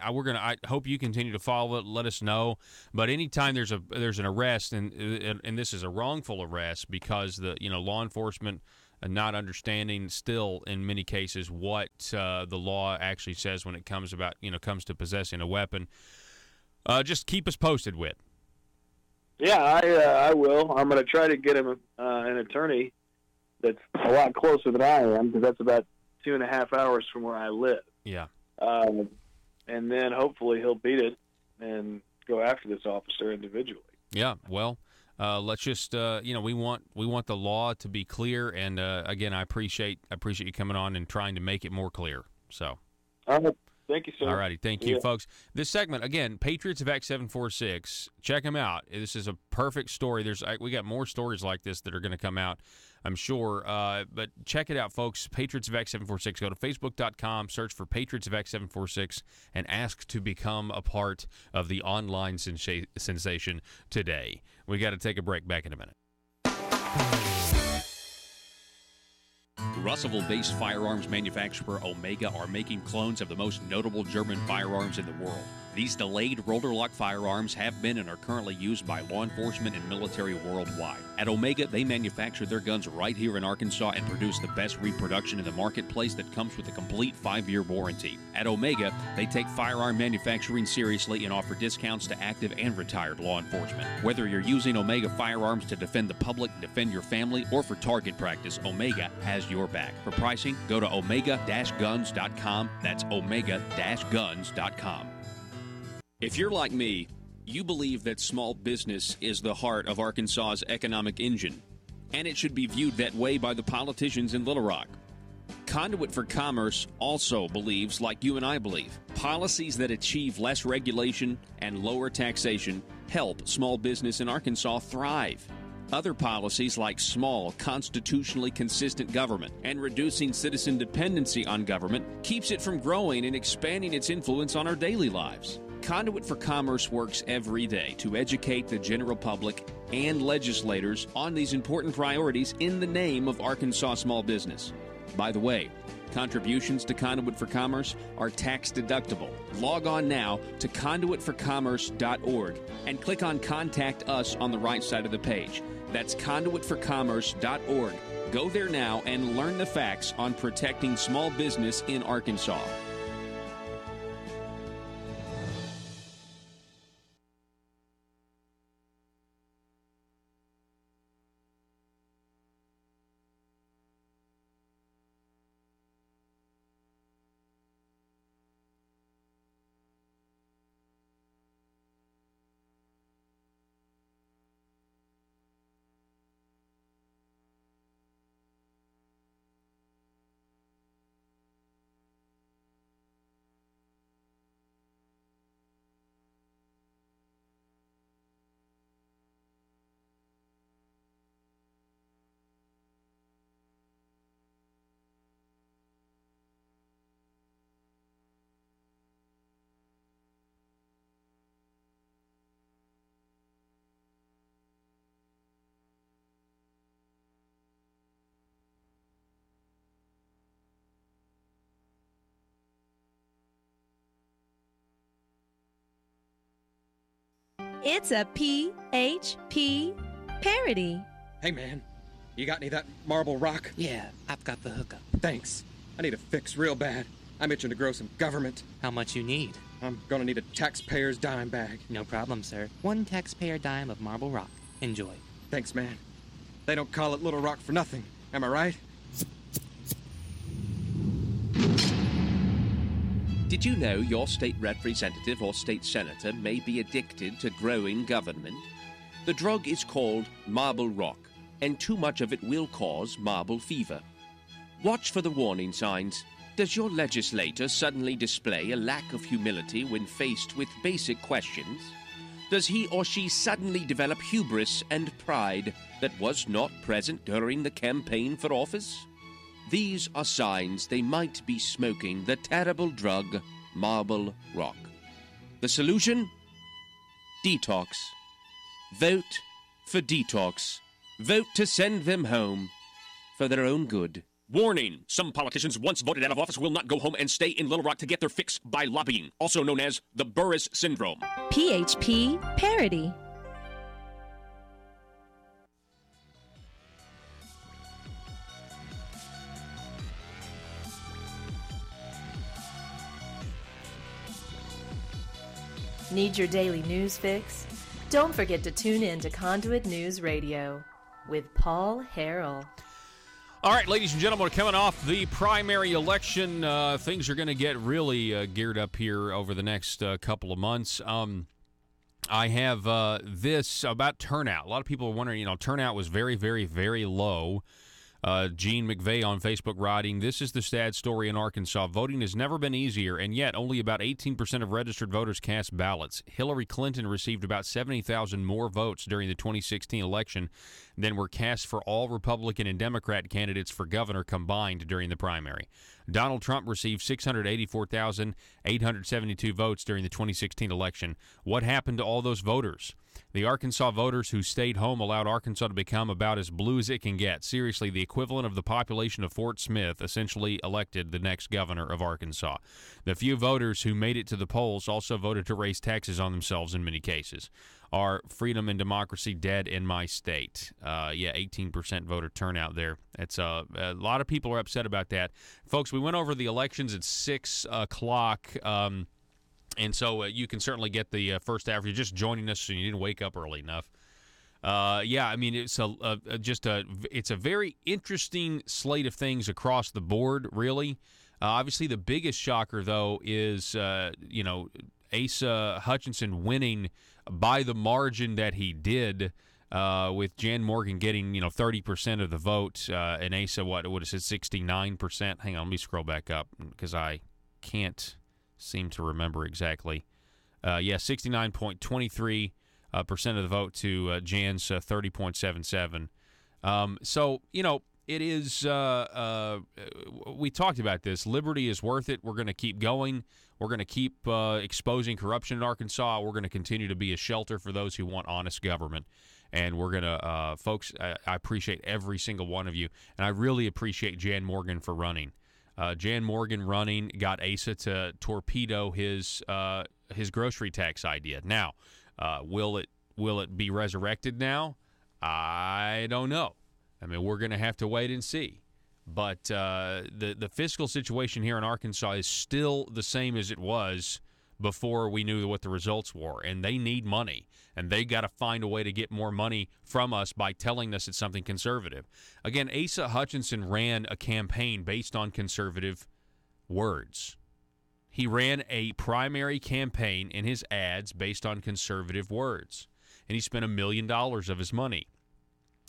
hope you continue to follow it. Let us know. But anytime there's an arrest, and this is a wrongful arrest because the law enforcement not understanding still in many cases what the law actually says when it comes to possessing a weapon. Just keep us posted, Whit. Yeah, I will. I'm going to try to get him an attorney that's a lot closer than I am, because that's about 2.5 hours from where I live. Yeah. And then hopefully he'll beat it and go after this officer individually. Yeah. Well, let's just we want the law to be clear, and again, I appreciate you coming on and trying to make it more clear. So. Thank you, sir. All righty. Thank you, folks. This segment, again, Patriots of Act 746. Check them out. This is a perfect story. We got more stories like this that are going to come out, I'm sure. But check it out, folks. Patriots of Act 746. Go to Facebook.com, search for Patriots of Act 746, and ask to become a part of the online sensation today. We got to take a break. Back in a minute. Russellville-based firearms manufacturer Omega are making clones of the most notable German firearms in the world. These delayed rotor-lock firearms have been and are currently used by law enforcement and military worldwide. At Omega, they manufacture their guns right here in Arkansas and produce the best reproduction in the marketplace that comes with a complete 5-year warranty. At Omega, they take firearm manufacturing seriously and offer discounts to active and retired law enforcement. Whether you're using Omega firearms to defend the public, defend your family, or for target practice, Omega has your back. For pricing, go to omega-guns.com. That's omega-guns.com. If you're like me, you believe that small business is the heart of Arkansas's economic engine, and it should be viewed that way by the politicians in Little Rock. Conduit for Commerce also believes, like you and I believe, policies that achieve less regulation and lower taxation help small business in Arkansas thrive. Other policies like small, constitutionally consistent government and reducing citizen dependency on government keeps it from growing and expanding its influence on our daily lives. Conduit for Commerce works every day to educate the general public and legislators on these important priorities in the name of Arkansas small business. By the way, contributions to Conduit for Commerce are tax deductible. Log on now to conduitforcommerce.org and click on Contact Us on the right side of the page. That's conduitforcommerce.org. Go there now and learn the facts on protecting small business in Arkansas. It's a PHP parody. Hey, man, you got any of that marble rock? Yeah, I've got the hookup. Thanks. I need a fix real bad. I'm itching to grow some government. How much you need? I'm gonna need a taxpayer's dime bag. No problem, sir. 1 taxpayer dime of marble rock. Enjoy. Thanks, man. They don't call it Little Rock for nothing. Am I right? Did you know your state representative or state senator may be addicted to growing government? The drug is called marble rock, and too much of it will cause marble fever. Watch for the warning signs. Does your legislator suddenly display a lack of humility when faced with basic questions? Does he or she suddenly develop hubris and pride that was not present during the campaign for office? These are signs they might be smoking the terrible drug, marble rock. The solution? Detox. Vote for detox. Vote to send them home for their own good. Warning! Some politicians once voted out of office will not go home and stay in Little Rock to get their fix by lobbying, also known as the Burris Syndrome. PHP parody. Need your daily news fix? Don't forget to tune in to Conduit News Radio with Paul Harrell. All right, ladies and gentlemen, we're coming off the primary election. Things are going to get really geared up here over the next couple of months. I have this about turnout. A lot of people are wondering, turnout was very, very, very low. Gene McVeigh on Facebook writing, "This is the sad story in Arkansas. Voting has never been easier, and yet only about 18% of registered voters cast ballots. Hillary Clinton received about 70,000 more votes during the 2016 election than were cast for all Republican and Democrat candidates for governor combined during the primary. Donald Trump received 684,872 votes during the 2016 election. What happened to all those voters? The Arkansas voters who stayed home allowed Arkansas to become about as blue as it can get. Seriously, the equivalent of the population of Fort Smith essentially elected the next governor of Arkansas. The few voters who made it to the polls also voted to raise taxes on themselves in many cases. Are freedom and democracy dead in my state?" 18% voter turnout there. It's a lot of people are upset about that. Folks, we went over the elections at 6 o'clock. And so you can certainly get the first hour if you're just joining us and you didn't wake up early enough. It's it's a very interesting slate of things across the board, really. Obviously, the biggest shocker, though, is, Asa Hutchinson winning by the margin that he did, with Jan Morgan getting, 30% of the vote, and Asa, what would have said 69%? Hang on, let me scroll back up because I can't seem to remember exactly. 69.23% of the vote to Jan's 30.77. It is, we talked about this. Liberty is worth it. We're going to keep going. We're going to keep exposing corruption in Arkansas. We're going to continue to be a shelter for those who want honest government. And we're going to, folks, I appreciate every single one of you. And I really appreciate Jan Morgan for running. Jan Morgan running got Asa to torpedo his grocery tax idea. Now, will it be resurrected now? I don't know. I mean, we're going to have to wait and see. But the fiscal situation here in Arkansas is still the same as it was before we knew what the results were. And they need money. And they got to find a way to get more money from us by telling us it's something conservative. Again, Asa Hutchinson ran a campaign based on conservative words. He ran a primary campaign in his ads based on conservative words. And he spent $1 million of his money.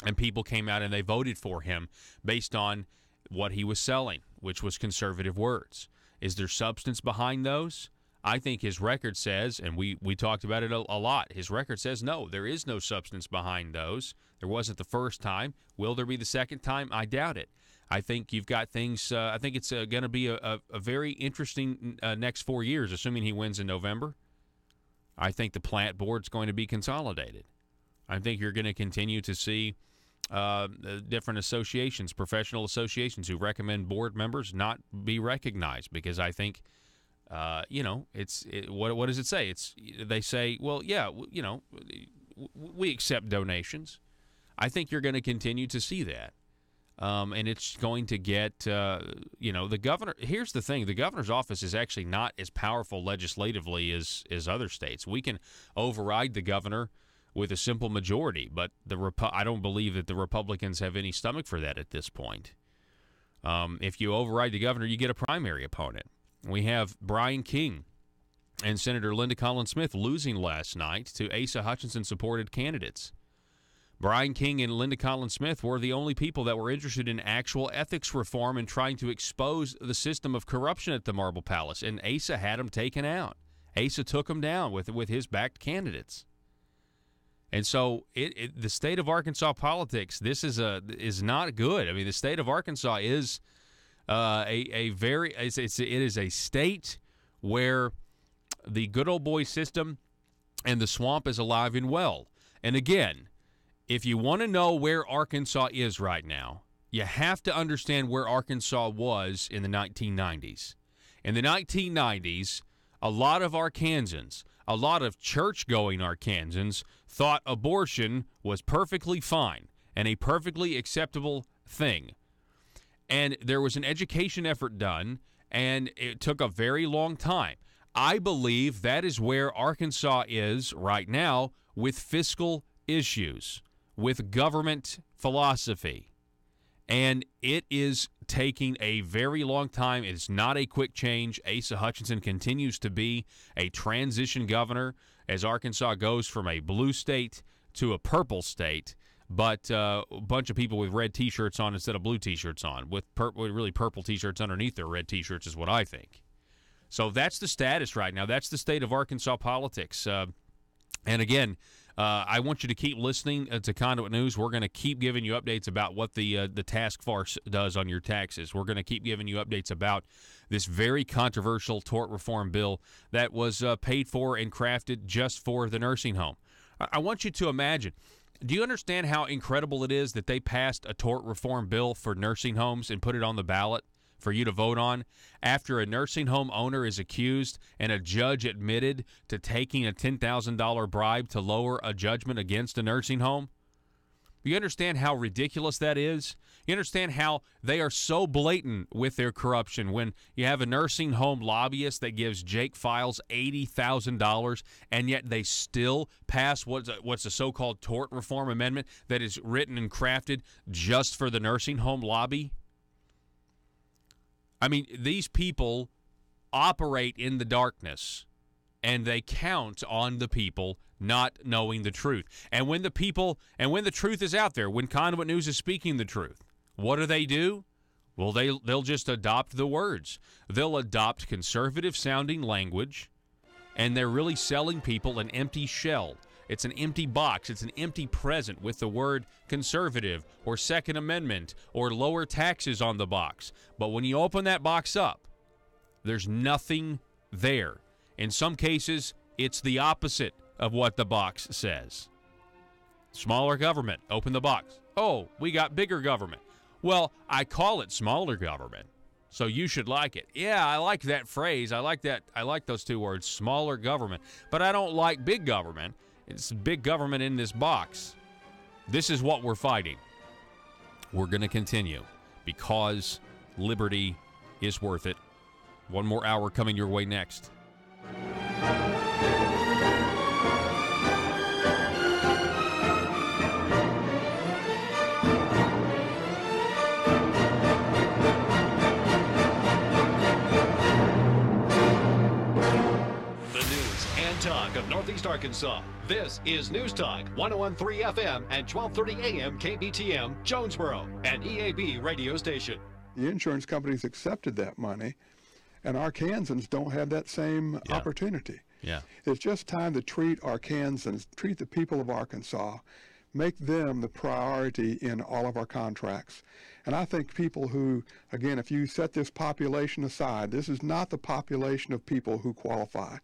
And people came out and they voted for him based on what he was selling, which was conservative words. Is there substance behind those? I think his record says, and we talked about it a lot, his record says no, there is no substance behind those. There wasn't the first time. Will there be the second time? I doubt it. I think you've got things, I think it's going to be a very interesting next 4 years, assuming he wins in November. I think the plant board's going to be consolidated. I think you're going to continue to see different associations, professional associations who recommend board members not be recognized, because I think What does it say? They say, well, yeah, we accept donations. I think you're going to continue to see that. And it's going to get, the governor. Here's the thing. The governor's office is actually not as powerful legislatively as other states. We can override the governor with a simple majority, but I don't believe that the Republicans have any stomach for that at this point. If you override the governor, you get a primary opponent. We have Brian King and Senator Linda Collins-Smith losing last night to Asa Hutchinson-supported candidates. Brian King and Linda Collins-Smith were the only people that were interested in actual ethics reform and trying to expose the system of corruption at the Marble Palace, and Asa had them taken out. Asa took them down with his backed candidates. And so the state of Arkansas politics, this is not good. I mean, the state of Arkansas is it is a state where the good old boy system and the swamp is alive and well. And again, if you want to know where Arkansas is right now, you have to understand where Arkansas was in the 1990s. In the 1990s, a lot of Arkansans, a lot of church-going Arkansans, thought abortion was perfectly fine and a perfectly acceptable thing. And there was an education effort done, and it took a very long time. I believe that is where Arkansas is right now with fiscal issues, with government philosophy. And it is taking a very long time. It's not a quick change. Asa Hutchinson continues to be a transition governor as Arkansas goes from a blue state to a purple state, but a bunch of people with red T-shirts on instead of blue T-shirts on, with really purple T-shirts underneath their red T-shirts is what I think. So that's the status right now. That's the state of Arkansas politics. And again, I want you to keep listening to Conduit News. We're going to keep giving you updates about what the task force does on your taxes. We're going to keep giving you updates about this very controversial tort reform bill that was paid for and crafted just for the nursing home. I want you to imagine, do you understand how incredible it is that they passed a tort reform bill for nursing homes and put it on the ballot for you to vote on after a nursing home owner is accused and a judge admitted to taking a $10,000 bribe to lower a judgment against a nursing home? You understand how ridiculous that is? You understand how they are so blatant with their corruption when you have a nursing home lobbyist that gives Jake Files $80,000 and yet they still pass what's a so-called tort reform amendment that is written and crafted just for the nursing home lobby? I mean, these people operate in the darkness, and they count on the people not knowing the truth. And when the truth is out there, when Conduit News is speaking the truth, what do? Well, they'll just adopt the words. They'll adopt conservative-sounding language, and they're really selling people an empty shell. It's an empty box. It's an empty present with the word conservative or Second Amendment or lower taxes on the box. But when you open that box up, there's nothing there. In some cases, it's the opposite of what the box says. Smaller government. Open the box. Oh, we got bigger government. Well, I call it smaller government, so you should like it. Yeah, I like that phrase. I like that. I like those two words, smaller government. But I don't like big government. It's big government in this box. This is what we're fighting. We're going to continue because liberty is worth it. One more hour coming your way next. Talk of Northeast Arkansas. This is News Talk 101.3 FM and 12:30 AM KBTM, Jonesboro, an EAB radio station. The insurance companies accepted that money, and Arkansans don't have that same opportunity. Yeah. It's just time to treat Arkansans, treat the people of Arkansas, make them the priority in all of our contracts. And I think people who, again, if you set this population aside, this is not the population of people who qualify.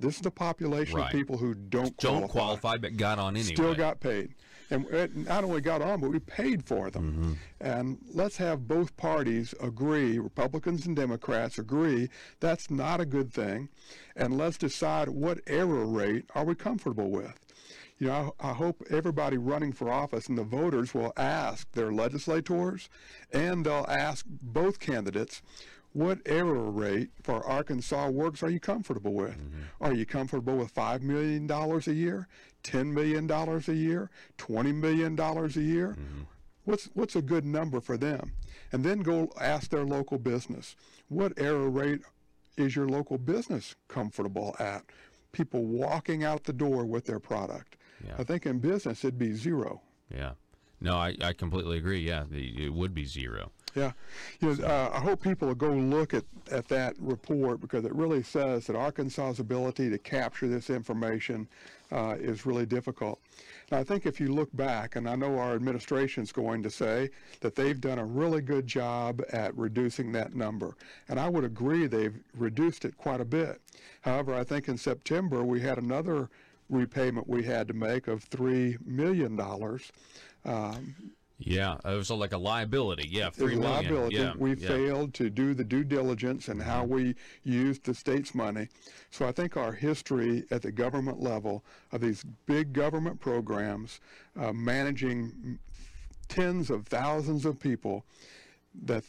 This is the population Right. of people who don't qualify but got on anyway. Still got paid. And not only got on, but we paid for them. Mm-hmm. And let's have both parties agree, Republicans and Democrats agree, that's not a good thing. And let's decide what error rate are we comfortable with. You know, I hope everybody running for office and the voters will ask their legislators, and they'll ask both candidates, what error rate for Arkansas works are you comfortable with? Mm-hmm. Are you comfortable with $5 million a year, $10 million a year, $20 million a year? Mm-hmm. What's a good number for them? And then go ask their local business, what error rate is your local business comfortable at? People walking out the door with their product. Yeah. I think in business it'd be zero. Yeah. No, I completely agree. Yeah, it would be zero. Yeah. You know, I hope people will go look at that report, because it really says that Arkansas's ability to capture this information is really difficult. And I think if you look back, and I know our administration's going to say that they've done a really good job at reducing that number. And I would agree they've reduced it quite a bit. However, I think in September we had another repayment we had to make of $3 million. Yeah, it was like a liability. Yeah, $3 million. Liability. Yeah, We failed to do the due diligence in how we used the state's money. So I think our history at the government level of these big government programs, managing tens of thousands of people, that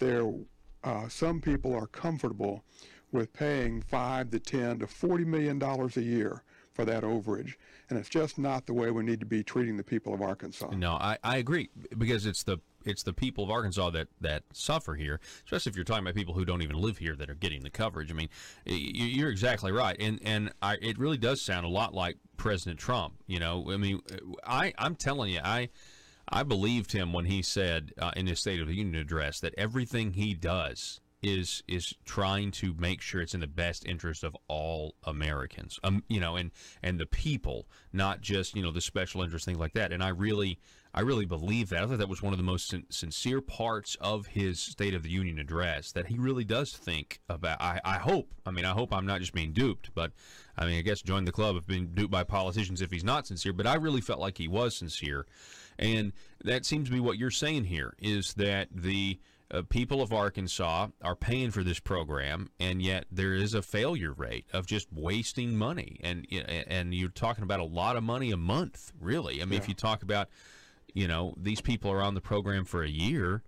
some people are comfortable with paying $5 to $10 to $40 million a year for that overage, and it's just not the way we need to be treating the people of Arkansas. No, I agree, because it's the people of Arkansas that suffer here, especially if you're talking about people who don't even live here that are getting the coverage. I mean, you're exactly right, and it really does sound a lot like President Trump. You know, I mean, I'm telling you, I believed him when he said in his State of the Union address that everything he does is trying to make sure it's in the best interest of all Americans, you know, and the people, not just, you know, the special interest, things like that. And I really believe that. I thought that was one of the most sincere parts of his State of the Union address, that he really does think about. I hope I'm not just being duped, but I mean, I guess join the club of being duped by politicians if he's not sincere, but I really felt like he was sincere. And that seems to be what you're saying here, is that the people of Arkansas are paying for this program, and yet there is a failure rate of just wasting money. And you're talking about a lot of money a month, really. I mean, if you talk about, you know, these people are on the program for a year,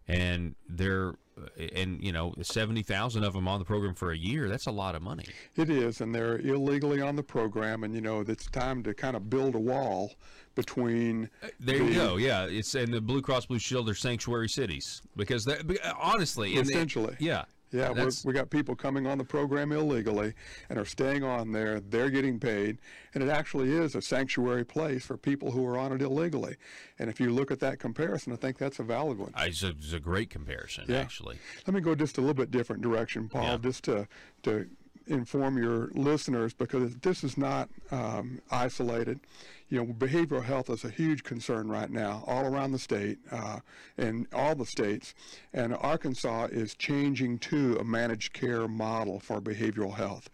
and you know, 70,000 of them on the program for a year. That's a lot of money. It is, and they're illegally on the program, and you know, it's time to kind of build a wall between. There you go. Yeah, it's and the Blue Cross Blue Shield are sanctuary cities, because honestly, essentially, yeah. Yeah, we got people coming on the program illegally and are staying on there. They're getting paid, and it actually is a sanctuary place for people who are on it illegally. And if you look at that comparison, I think that's a valid one. It's a great comparison, actually. Let me go just a little bit different direction, Paul, just to inform your listeners, because this is not isolated. You know, behavioral health is a huge concern right now all around the state, in all the states, and Arkansas is changing to a managed care model for behavioral health.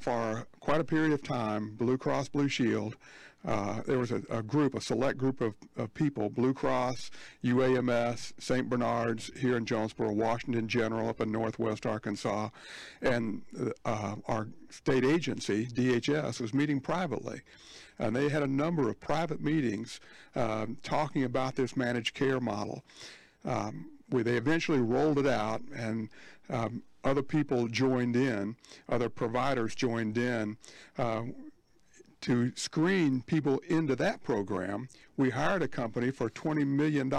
For quite a period of time, Blue Cross Blue Shield, there was a select group of people, Blue Cross, UAMS, St. Bernard's here in Jonesboro, Washington General up in northwest Arkansas, and our state agency, DHS, was meeting privately. And they had a number of private meetings talking about this managed care model. They eventually rolled it out, and other people joined in, other providers joined in to screen people into that program. We hired a company for $20 million.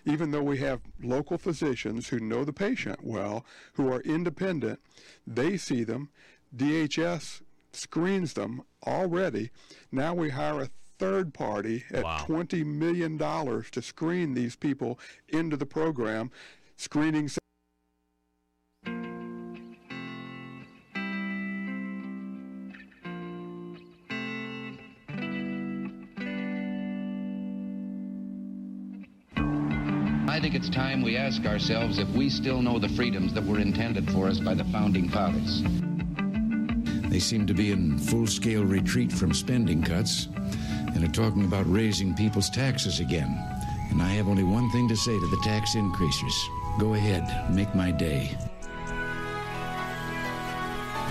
Even though we have local physicians who know the patient well, who are independent, they see them. DHS screens them already. Now we hire a third party at $20 million to screen these people into the program. Screening. I think it's time we ask ourselves if we still know the freedoms that were intended for us by the Founding Fathers. They seem to be in full-scale retreat from spending cuts and are talking about raising people's taxes again. And I have only one thing to say to the tax increasers. Go ahead, make my day.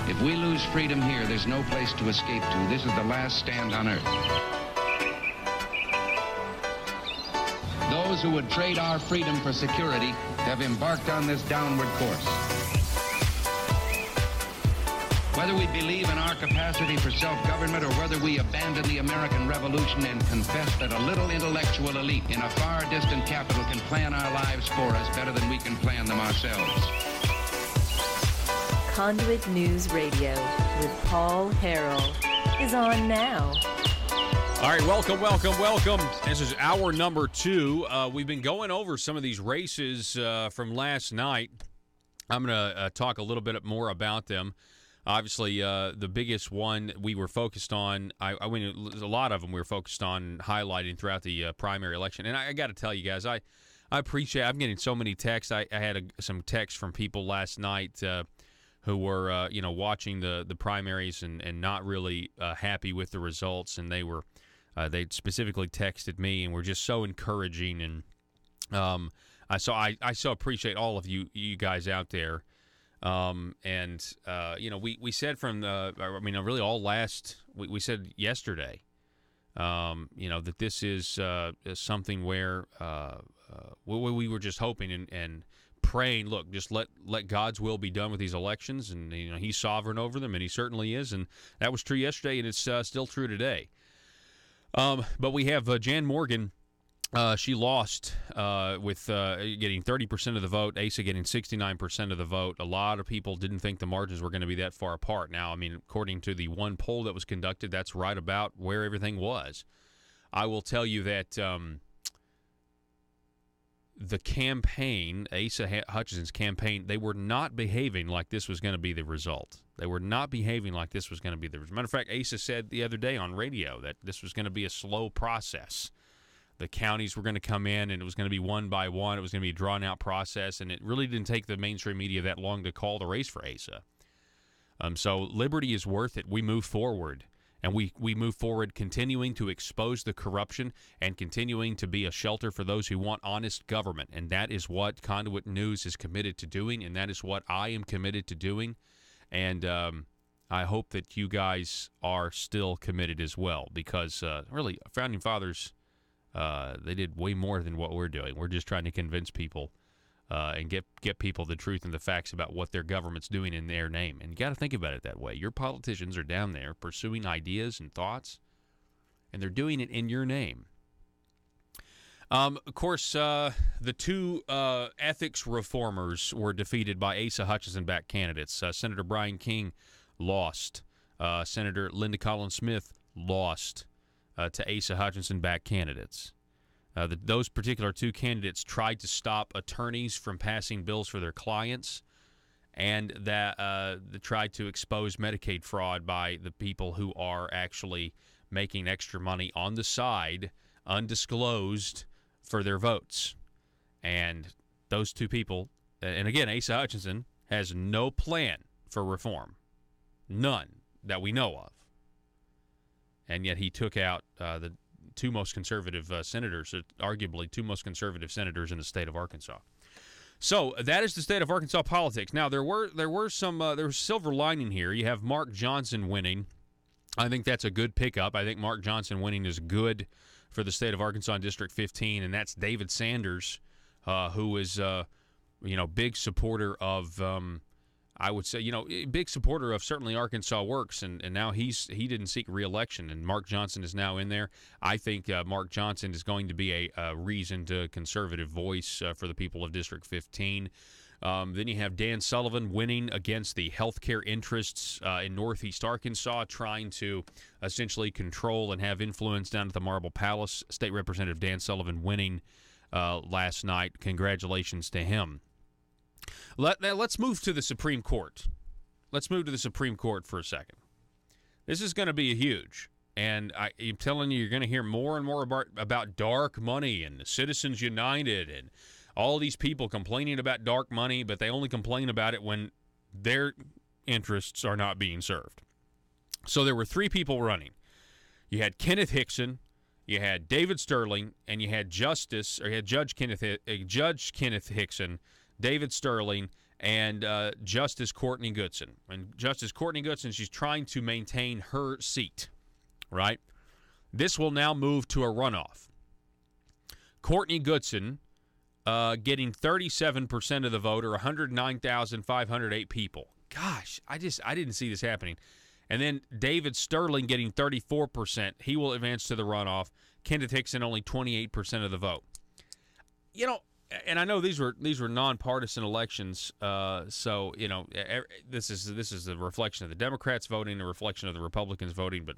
If we lose freedom here, there's no place to escape to. This is the last stand on earth. Those who would trade our freedom for security have embarked on this downward course. Whether we believe in our capacity for self-government or whether we abandon the American Revolution and confess that a little intellectual elite in a far distant capital can plan our lives for us better than we can plan them ourselves. Conduit News Radio with Paul Harrell is on now. All right, welcome. This is hour number 2. We've been going over some of these races from last night. I'm going to talk a little bit more about them. Obviously, the biggest one we were focused on, a lot of them we were focused on highlighting throughout the primary election. And I got to tell you guys, I appreciate, I'm getting so many texts. I had some texts from people last night who were, watching the primaries and not really happy with the results. And they specifically texted me and were just so encouraging. And I so appreciate all of you guys out there. We said we said yesterday, that this is something where we were just hoping and praying, look, just let God's will be done with these elections. And, he's sovereign over them, and he certainly is. And that was true yesterday, and it's still true today. But we have Jan Morgan. She lost with getting 30% of the vote, Asa getting 69% of the vote. A lot of people didn't think the margins were going to be that far apart. Now, according to the one poll that was conducted, that's right about where everything was. I will tell you that the campaign, Asa Hutchinson's campaign, they were not behaving like this was going to be the result. They were not behaving like this was going to be the result. Matter of fact, Asa said the other day on radio that this was going to be a slow process. The counties were going to come in, and it was going to be one by one. It was going to be a drawn-out process, and it really didn't take the mainstream media that long to call the race for Asa. So liberty is worth it. We move forward, and we move forward continuing to expose the corruption and continuing to be a shelter for those who want honest government, and that is what Conduit News is committed to doing, and that is what I am committed to doing, and I hope that you guys are still committed as well, because really, Founding Fathers... they did way more than what we're doing. We're just trying to convince people and get people the truth and the facts about what their government's doing in their name. And you got to think about it that way. Your politicians are down there pursuing ideas and thoughts, and they're doing it in your name. Of course, the two ethics reformers were defeated by Asa Hutchinson-backed candidates. Senator Brian King lost. Senator Linda Collins Smith lost. To Asa Hutchinson-backed candidates. Those particular two candidates tried to stop attorneys from passing bills for their clients, and that tried to expose Medicaid fraud by the people who are actually making extra money on the side, undisclosed, for their votes. And those two people, and again, Asa Hutchinson has no plan for reform. None that we know of. And yet he took out the two most conservative senators, arguably two most conservative senators in the state of Arkansas. So that is the state of Arkansas politics. Now there was silver lining here. You have Mark Johnson winning. I think that's a good pickup. I think Mark Johnson winning is good for the state of Arkansas in District 15, and that's David Sanders, who is big supporter of. I would say, big supporter of certainly Arkansas Works, and now he didn't seek re-election, and Mark Johnson is now in there. I think Mark Johnson is going to be a reasoned conservative voice for the people of District 15. Then you have Dan Sullivan winning against the healthcare interests in Northeast Arkansas, trying to essentially control and have influence down at the Marble Palace. State Representative Dan Sullivan winning last night. Congratulations to him. Let's move to the Supreme Court. Let's move to the Supreme Court for a second. This is going to be huge, and I'm telling you, you're going to hear more and more about dark money and Citizens United and all these people complaining about dark money, but they only complain about it when their interests are not being served. So there were three people running. You had Kenneth Hickson, you had David Sterling, and you had Judge Kenneth Hickson, David Sterling, and Justice Courtney Goodson. And Justice Courtney Goodson, she's trying to maintain her seat, right? This will now move to a runoff. Courtney Goodson getting 37% of the vote, or 109,508 people. Gosh, I didn't see this happening. And then David Sterling getting 34%. He will advance to the runoff. Kenneth Hickson only 28% of the vote. You know, and I know these were nonpartisan elections, so you know this is a reflection of the Democrats voting, a reflection of the Republicans voting. But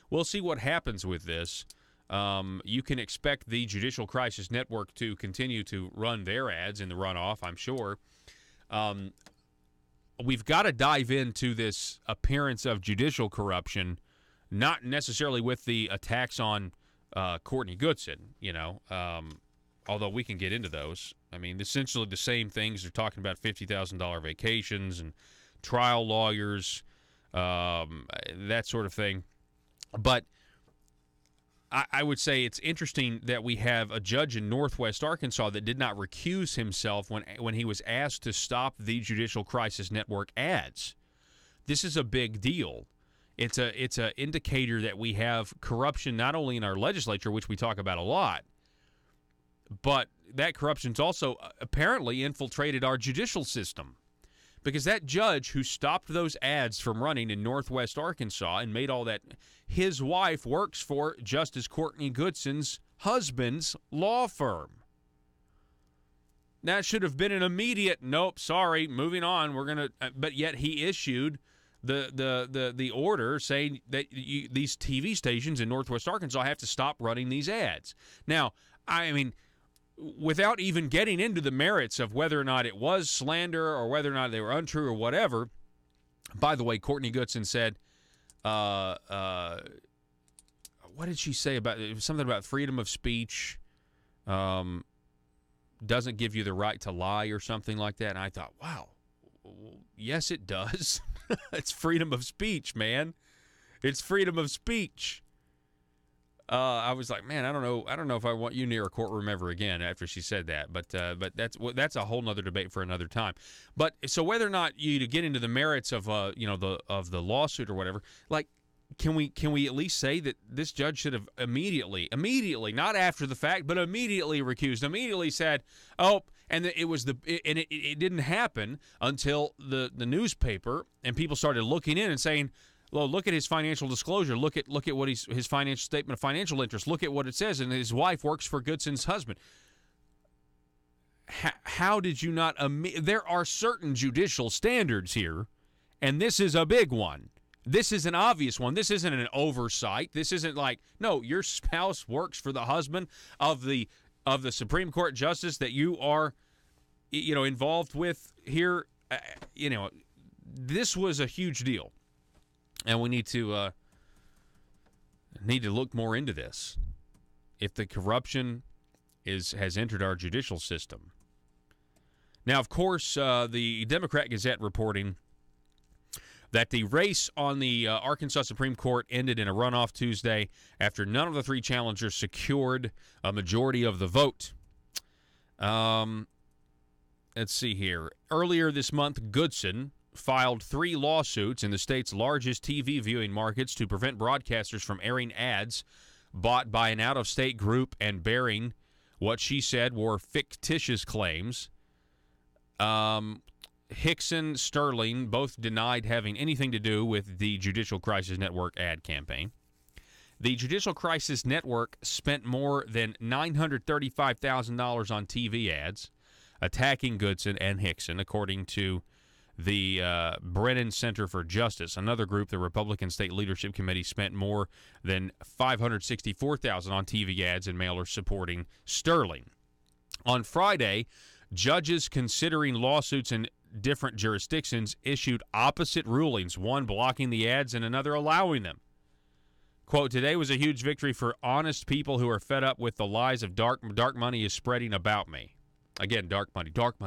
we'll see what happens with this. You can expect the Judicial Crisis Network to continue to run their ads in the runoff, I'm sure. We've got to dive into this appearance of judicial corruption, not necessarily with the attacks on Courtney Goodson, you know, although we can get into those. I mean, essentially the same things. They're talking about $50,000 vacations and trial lawyers, that sort of thing. But I would say it's interesting that we have a judge in Northwest Arkansas that did not recuse himself when he was asked to stop the Judicial Crisis Network ads. This is a big deal. It's a indicator that we have corruption not only in our legislature, which we talk about a lot, but that corruption's also apparently infiltrated our judicial system. Because that judge who stopped those ads from running in Northwest Arkansas and made all that, his wife works for Justice Courtney Goodson's husband's law firm. That should have been an immediate, nope, sorry, moving on. We're gonna, but yet he issued the order saying that these TV stations in Northwest Arkansas have to stop running these ads. Now, I mean, without even getting into the merits of whether or not it was slander or whether or not they were untrue or whatever. By the way, Courtney Goodson said, what did she say about it? It was something about freedom of speech doesn't give you the right to lie or something like that. And I thought, wow, yes, it does. It's freedom of speech, man. It's freedom of speech. I was like, man, I don't know if I want you near a courtroom ever again after she said that. But that's a whole nother debate for another time. But so whether or not you to get into the merits of the lawsuit or whatever, like, can we at least say that this judge should have immediately, not after the fact, but immediately recused, immediately said, oh, and it didn't happen until the newspaper and people started looking in and saying, well, look at his financial disclosure. Look at what his financial statement of financial interest. Look at what it says, and his wife works for Goodson's husband. How did you not? There are certain judicial standards here, and this is a big one. This is an obvious one. This isn't an oversight. This isn't like, no, your spouse works for the husband of the Supreme Court justice that you are, involved with here. This was a huge deal. And we need to look more into this. If the corruption has entered our judicial system. Now, of course, the Democrat Gazette reporting that the race on the Arkansas Supreme Court ended in a runoff Tuesday after none of the three challengers secured a majority of the vote. Let's see here. Earlier this month, Goodson filed 3 lawsuits in the state's largest TV viewing markets to prevent broadcasters from airing ads bought by an out-of-state group and bearing what she said were fictitious claims. Hickson, Sterling both denied having anything to do with the Judicial Crisis Network ad campaign. The Judicial Crisis Network spent more than $935,000 on TV ads attacking Goodson and Hickson, according to the Brennan Center for Justice, another group. The Republican State Leadership Committee spent more than $564,000 on TV ads and mailers supporting Sterling. On Friday, judges considering lawsuits in different jurisdictions issued opposite rulings, one blocking the ads and another allowing them. Quote, today was a huge victory for honest people who are fed up with the lies of dark money is spreading about me. Again, dark money. Dark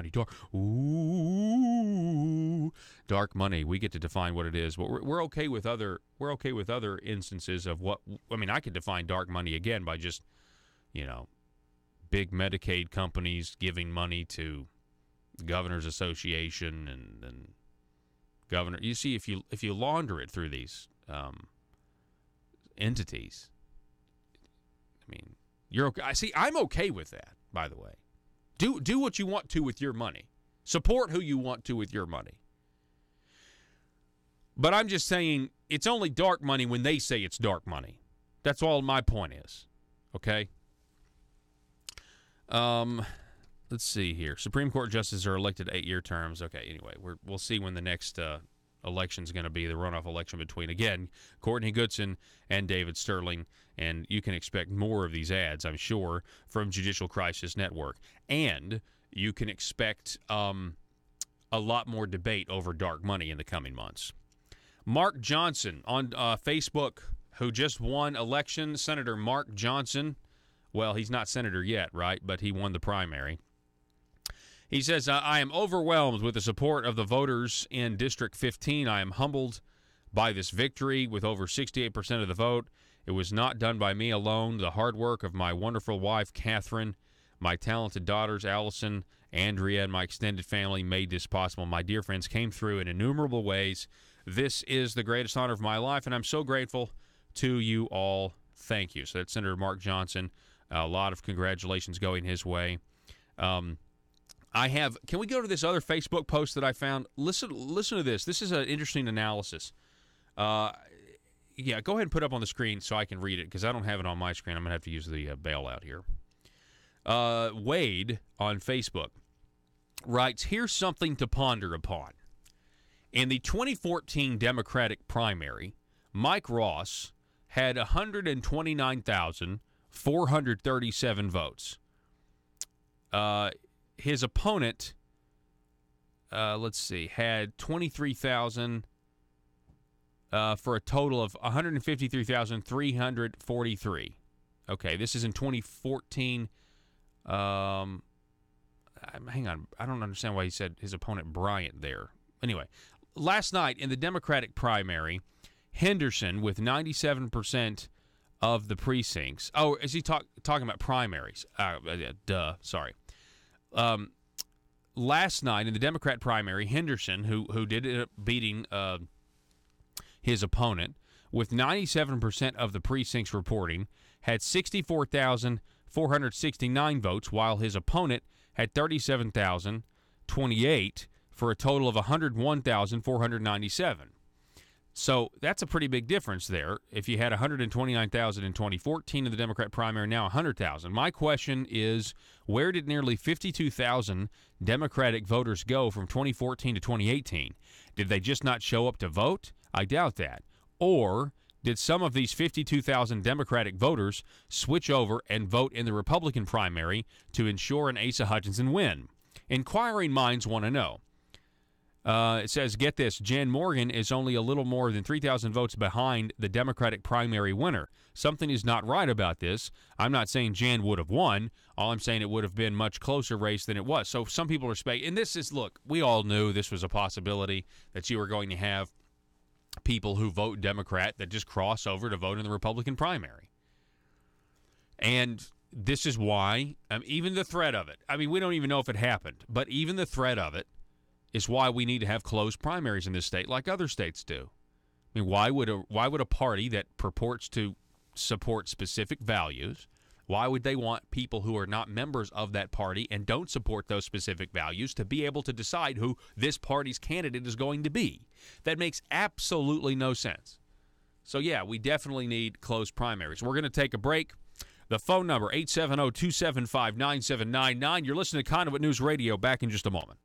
money. We get to define what it is. But we're okay with other instances of what. I mean, I could define dark money again by just, big Medicaid companies giving money to Governors Association and governor. You see, if you launder it through these entities, I mean, you're okay. I'm okay with that. By the way, do what you want to with your money. Support who you want to with your money. But I'm just saying it's only dark money when they say it's dark money. That's all my point is. Okay? Let's see here. Supreme Court justices are elected 8-year terms. Okay, anyway, we'll see when the next election is going to be, the runoff election between, again, Courtney Goodson and David Sterling. And you can expect more of these ads, I'm sure, from Judicial Crisis Network. And you can expect a lot more debate over dark money in the coming months. Mark Johnson on Facebook, who just won election, Senator Mark Johnson. Well, he's not senator yet, right? But he won the primary. He says, I am overwhelmed with the support of the voters in District 15. I am humbled by this victory with over 68% of the vote. It was not done by me alone. The hard work of my wonderful wife, Catherine, my talented daughters, Allison, Andrea, and my extended family made this possible. My dear friends came through in innumerable ways. This is the greatest honor of my life, and I'm so grateful to you all. Thank you. So that's Senator Mark Johnson. A lot of congratulations going his way. Can we go to this other Facebook post that I found? Listen to this. This is an interesting analysis. Yeah, go ahead and put it up on the screen so I can read it, because I don't have it on my screen. I'm going to have to use the bailout here. Wade on Facebook writes, here's something to ponder upon. In the 2014 Democratic primary, Mike Ross had 129,437 votes. His opponent, had 23,000 for a total of 153,343. Okay, this is in 2014. Hang on. I don't understand why he said his opponent Bryant there. Anyway, last night in the Democratic primary, Henderson with 97% of the precincts. Oh, is he talking about primaries? Sorry. Last night in the Democrat primary, Henderson, who did end up beating his opponent, with 97% of the precincts reporting, had 64,469 votes, while his opponent had 37,028 for a total of 101,497. So that's a pretty big difference there. If you had 129,000 in 2014 in the Democrat primary, now 100,000. My question is, where did nearly 52,000 Democratic voters go from 2014 to 2018? Did they just not show up to vote? I doubt that. Or did some of these 52,000 Democratic voters switch over and vote in the Republican primary to ensure an Asa Hutchinson win? Inquiring minds want to know. It says, get this, Jan Morgan is only a little more than 3,000 votes behind the Democratic primary winner. Something is not right about this. I'm not saying Jan would have won. All I'm saying, it would have been much closer race than it was. So some people are and this is, look, we all knew this was a possibility, that you were going to have people who vote Democrat that just cross over to vote in the Republican primary. And this is why, even the threat of it, we don't even know if it happened, but even the threat of it is why we need to have closed primaries in this state like other states do. Why would a party that purports to support specific values, why would they want people who are not members of that party and don't support those specific values to be able to decide who this party's candidate is going to be? That makes absolutely no sense. So, yeah, we definitely need closed primaries. We're going to take a break. The phone number, 870-275-9799. You're listening to Conduit News Radio. Back in just a moment.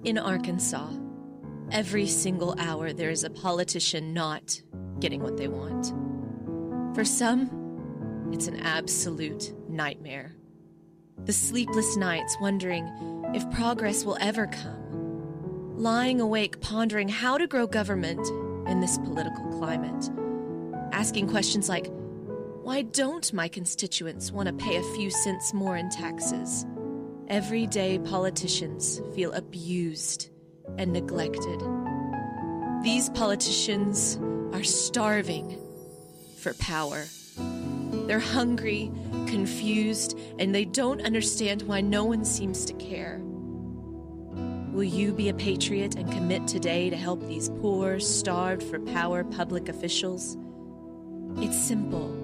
In Arkansas, every single hour there is a politician not getting what they want. For some, it's an absolute nightmare. The sleepless nights wondering if progress will ever come. Lying awake pondering how to grow government in this political climate. Asking questions like, why don't my constituents want to pay a few cents more in taxes? Everyday politicians feel abused and neglected. These politicians are starving for power. They're hungry, confused, and they don't understand why no one seems to care. Will you be a patriot and commit today to help these poor, starved for power public officials? It's simple.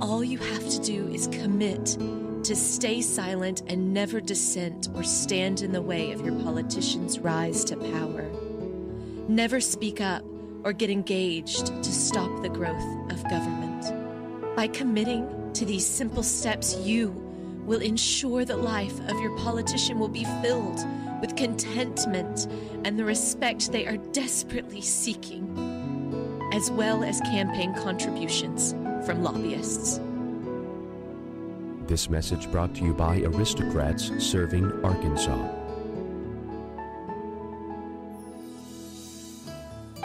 All you have to do is commit to stay silent and never dissent or stand in the way of your politicians' rise to power. Never speak up or get engaged to stop the growth of government. By committing to these simple steps, you will ensure the life of your politician will be filled with contentment and the respect they are desperately seeking, as well as campaign contributions from lobbyists. This message brought to you by Aristocrats Serving Arkansas.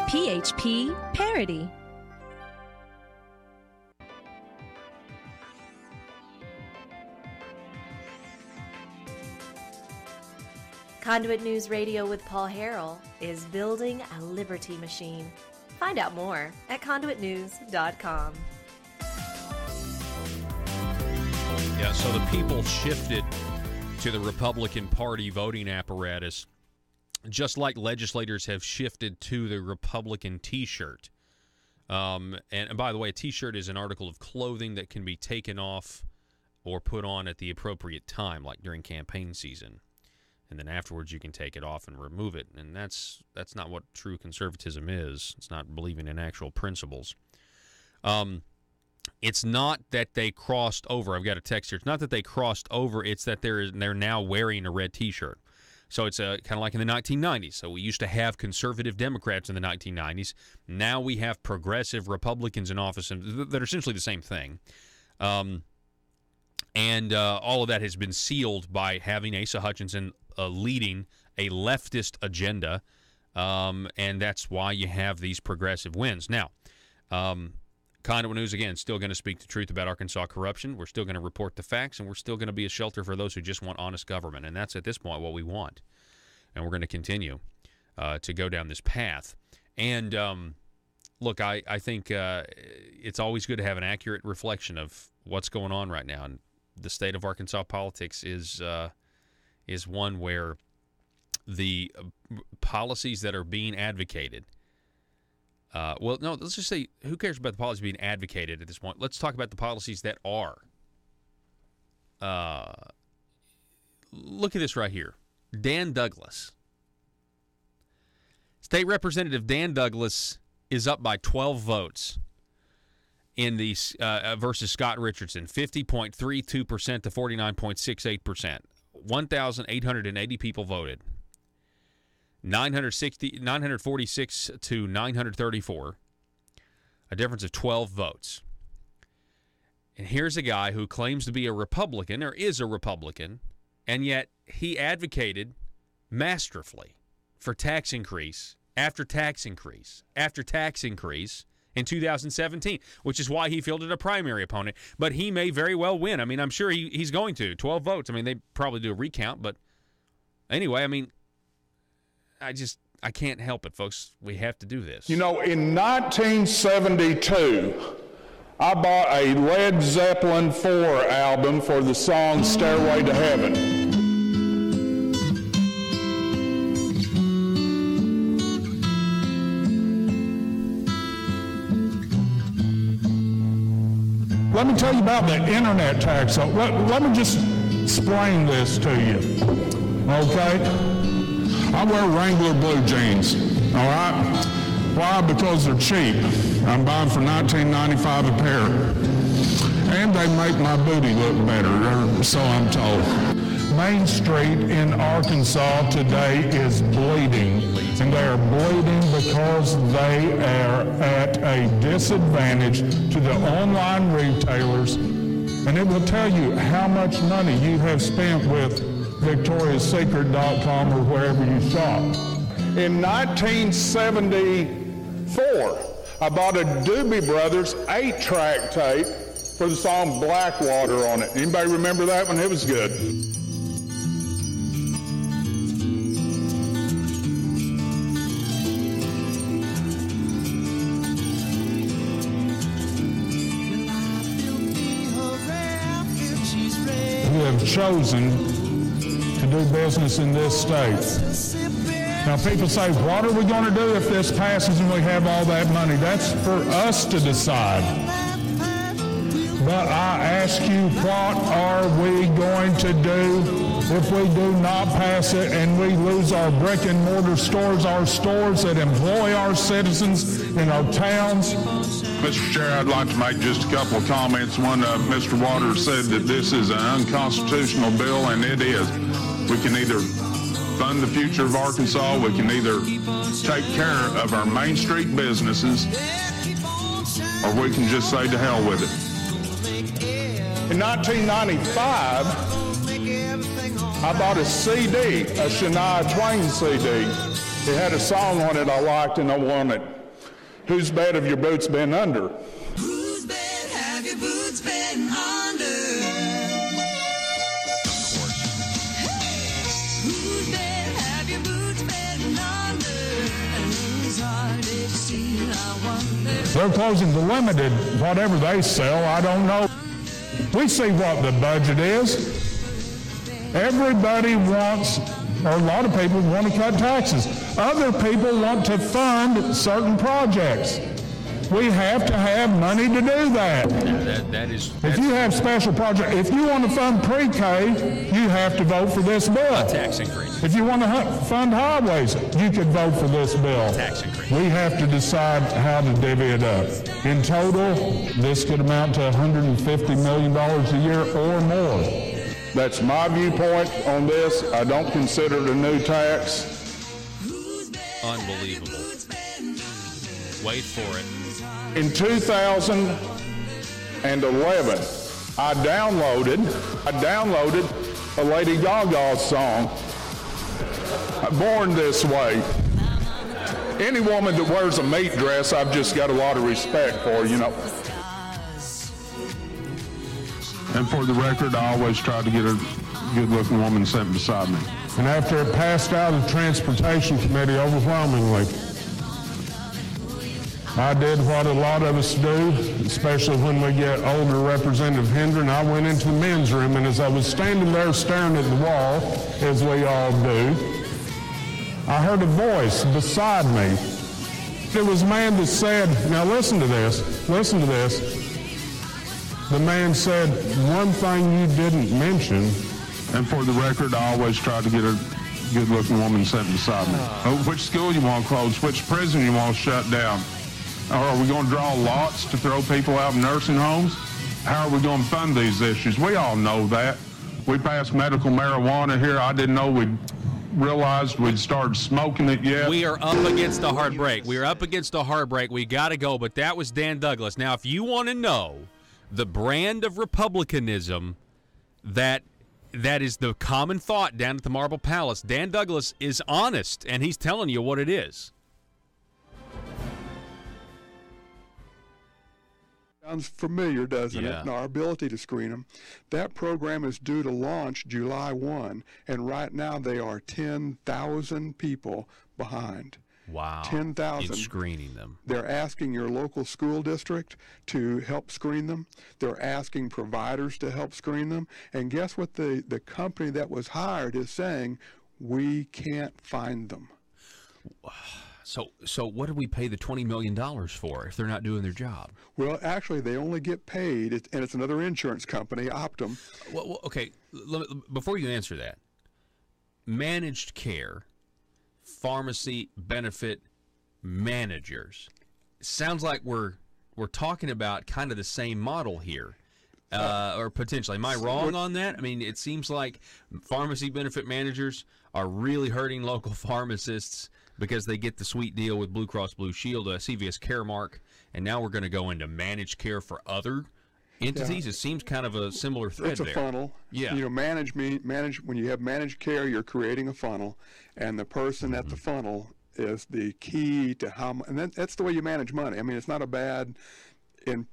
PHP Parody. Conduit News Radio with Paul Harrell is building a liberty machine. Find out more at conduitnews.com. Yeah, so the people shifted to the Republican Party voting apparatus, just like legislators have shifted to the Republican T-shirt. And by the way, a T-shirt is an article of clothing that can be taken off or put on at the appropriate time, like during campaign season. And then afterwards you can take it off and remove it. And that's not what true conservatism is. It's not believing in actual principles. It's not that they crossed over. I've got a text here. It's not that they crossed over. It's that they're now wearing a red T-shirt. So it's kind of like in the 1990s. So we used to have conservative Democrats in the 1990s. Now we have progressive Republicans in office that are essentially the same thing. And all of that has been sealed by having Asa Hutchinson leading a leftist agenda, and that's why you have these progressive wins. Now, Conduit News, again, still going to speak the truth about Arkansas corruption. We're still going to report the facts, and we're still going to be a shelter for those who just want honest government, and that's at this point what we want. And we're going to continue to go down this path. And, look, I think it's always good to have an accurate reflection of what's going on right now. And the state of Arkansas politics is one where the policies that are being advocated, well, no, let's just say, who cares about the policies being advocated at this point? Let's talk about the policies that are. Look at this right here. Dan Douglas. State Representative Dan Douglas is up by 12 votes in the versus Scott Richardson, 50.32% to 49.68%. 1,880 people voted. 946 to 934. A difference of 12 votes. And here's a guy who claims to be a Republican, or is a Republican, and yet he advocated masterfully for tax increase after tax increase after tax increase in 2017, which is why he fielded a primary opponent. But he may very well win. I mean, I'm sure he's going to. 12 votes. I mean, they probably do a recount. But anyway, I mean, I can't help it, folks. We have to do this. You know, in 1972, I bought a Led Zeppelin 4 album for the song Stairway to Heaven. Let me tell you about the internet tax. Let me just explain this to you, okay? I wear Wrangler blue jeans, all right? Why? Because they're cheap. I'm buying for $19.95 a pair. And they make my booty look better, or so I'm told. Main Street in Arkansas today is bleeding, and they are bleeding because they are at a disadvantage to the online retailers, and it will tell you how much money you have spent with VictoriaSecret.com or wherever you shop. In 1974, I bought a Doobie Brothers 8-track tape for the song Blackwater on it. Anybody remember that one? It was good. Who have chosen to do business in this state. Now people say, what are we going to do if this passes and we have all that money? That's for us to decide. But I ask you, what are we going to do if we do not pass it and we lose our brick and mortar stores, our stores that employ our citizens in our towns? Mr. Chair, I'd like to make just a couple of comments. One, Mr. Waters said that this is an unconstitutional bill, and it is. We can either fund the future of Arkansas, we can either take care of our Main Street businesses, or we can just say to hell with it. In 1995, I bought a CD, a Shania Twain CD. It had a song on it I liked and I wanted. Whose bed have your boots been under? Whose bed have your boots been under? Whose bed have your boots been under? And whose heart did you steal, I wonder? They're closing the limited, whatever they sell, I don't know. We see what the budget is. Everybody wants, or a lot of people want to cut taxes. Other people want to fund certain projects. We have to have money to do that. If you have special projects, if you want to fund pre-K, you have to vote for this bill. A tax increase. If you want to fund highways, you could vote for this bill. Tax increase. We have to decide how to divvy it up. In total, this could amount to $150 million a year or more. That's my viewpoint on this. I don't consider it a new tax. Unbelievable. Wait for it. In 2011, I downloaded a Lady Gaga song, Born This Way. Any woman that wears a meat dress, I've just got a lot of respect for, you know. And for the record, I always try to get a good-looking woman sitting beside me. And after it passed out of the Transportation Committee overwhelmingly, I did what a lot of us do, especially when we get older. Representative Hendren, I went into the men's room, and as I was standing there staring at the wall, as we all do, I heard a voice beside me. It was a man that said, now listen to this. The man said, one thing you didn't mention. And for the record, I always try to get a good-looking woman sitting beside me. Which school you want to close? Which prison you want to shut down? Or are we going to draw lots to throw people out of nursing homes? How are we going to fund these issues? We all know that. We passed medical marijuana here. I didn't know we'd realized we'd started smoking it yet. We are up against a hard break. We got to go, but that was Dan Douglas. Now, if you want to know the brand of republicanism that is the common thought down at the Marble Palace, Dan Douglas is honest, and he's telling you what it is. Sounds familiar, doesn't it? And our ability to screen them. That program is due to launch July 1, and right now they are 10,000 people behind. Wow. 10,000. In screening them. They're asking your local school district to help screen them. They're asking providers to help screen them. And guess what the company that was hired is saying? We can't find them. So what do we pay the $20 million for if they're not doing their job? Well, actually, they only get paid, and it's another insurance company, Optum. Well, okay, before you answer that, managed care, pharmacy benefit managers, sounds like we're talking about kind of the same model here. or potentially. Am I wrong on that? I mean, it seems like pharmacy benefit managers are really hurting local pharmacists because they get the sweet deal with Blue Cross Blue Shield, CVS Caremark, and now we're going to go into managed care for other entities. It seems kind of a similar thread It's a there. funnel. Yeah. Manage. When you have managed care, you're creating a funnel, and the person at the funnel is the key to how. And that's the way you manage money. I mean, it's not a bad in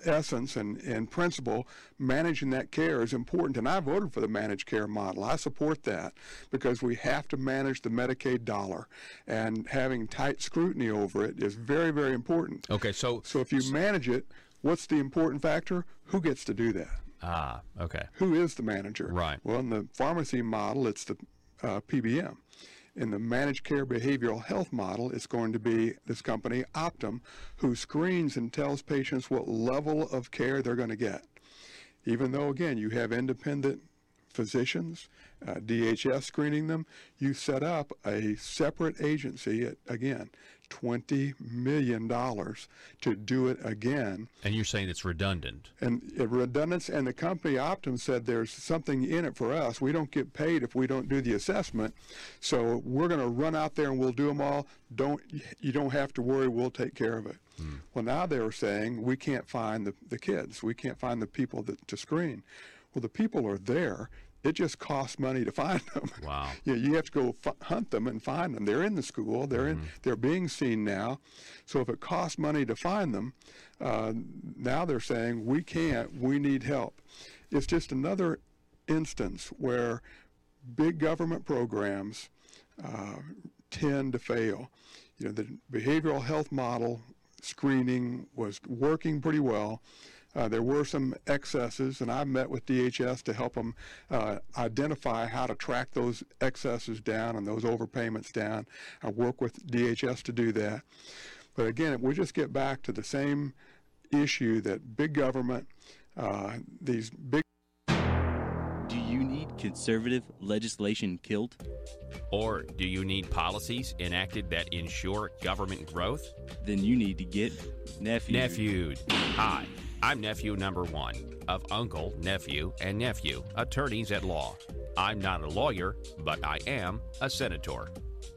essence and in principle. Managing that care is important, and I voted for the managed care model. I support that because we have to manage the Medicaid dollar, and having tight scrutiny over it is very, very important. Okay, so if you manage it, what's the important factor? Who gets to do that? Ah, okay. Who is the manager? Right. Well, in the pharmacy model, it's the PBM. In the managed care behavioral health model, it's going to be this company, Optum, who screens and tells patients what level of care they're going to get. Even though, again, you have independent physicians, DHS screening them, you set up a separate agency at, again, $20 million to do it again. And you're saying it's redundant. And redundance, and the company Optum said there's something in it for us. We don't get paid if we don't do the assessment, so we're going to run out there and we'll do them all. You don't have to worry, we'll take care of it. Well, now they're saying we can't find the kids. We can't find the people to screen. Well, the people are there. It just costs money to find them. Wow. You have to go hunt them and find them. They're in the school. They're being seen now. So if it costs money to find them, now they're saying we can't. We need help. It's just another instance where big government programs tend to fail. The behavioral health model screening was working pretty well. There were some excesses, and I met with DHS to help them identify how to track those excesses down and those overpayments down. I work with DHS to do that. But again, we just get back to the same issue that big government, these big... Do you need conservative legislation killed? Or do you need policies enacted that ensure government growth? Then you need to get Nephewed. Hi. I'm nephew number 1 of uncle, nephew, and nephew, attorneys at law. I'm not a lawyer, but I am a senator.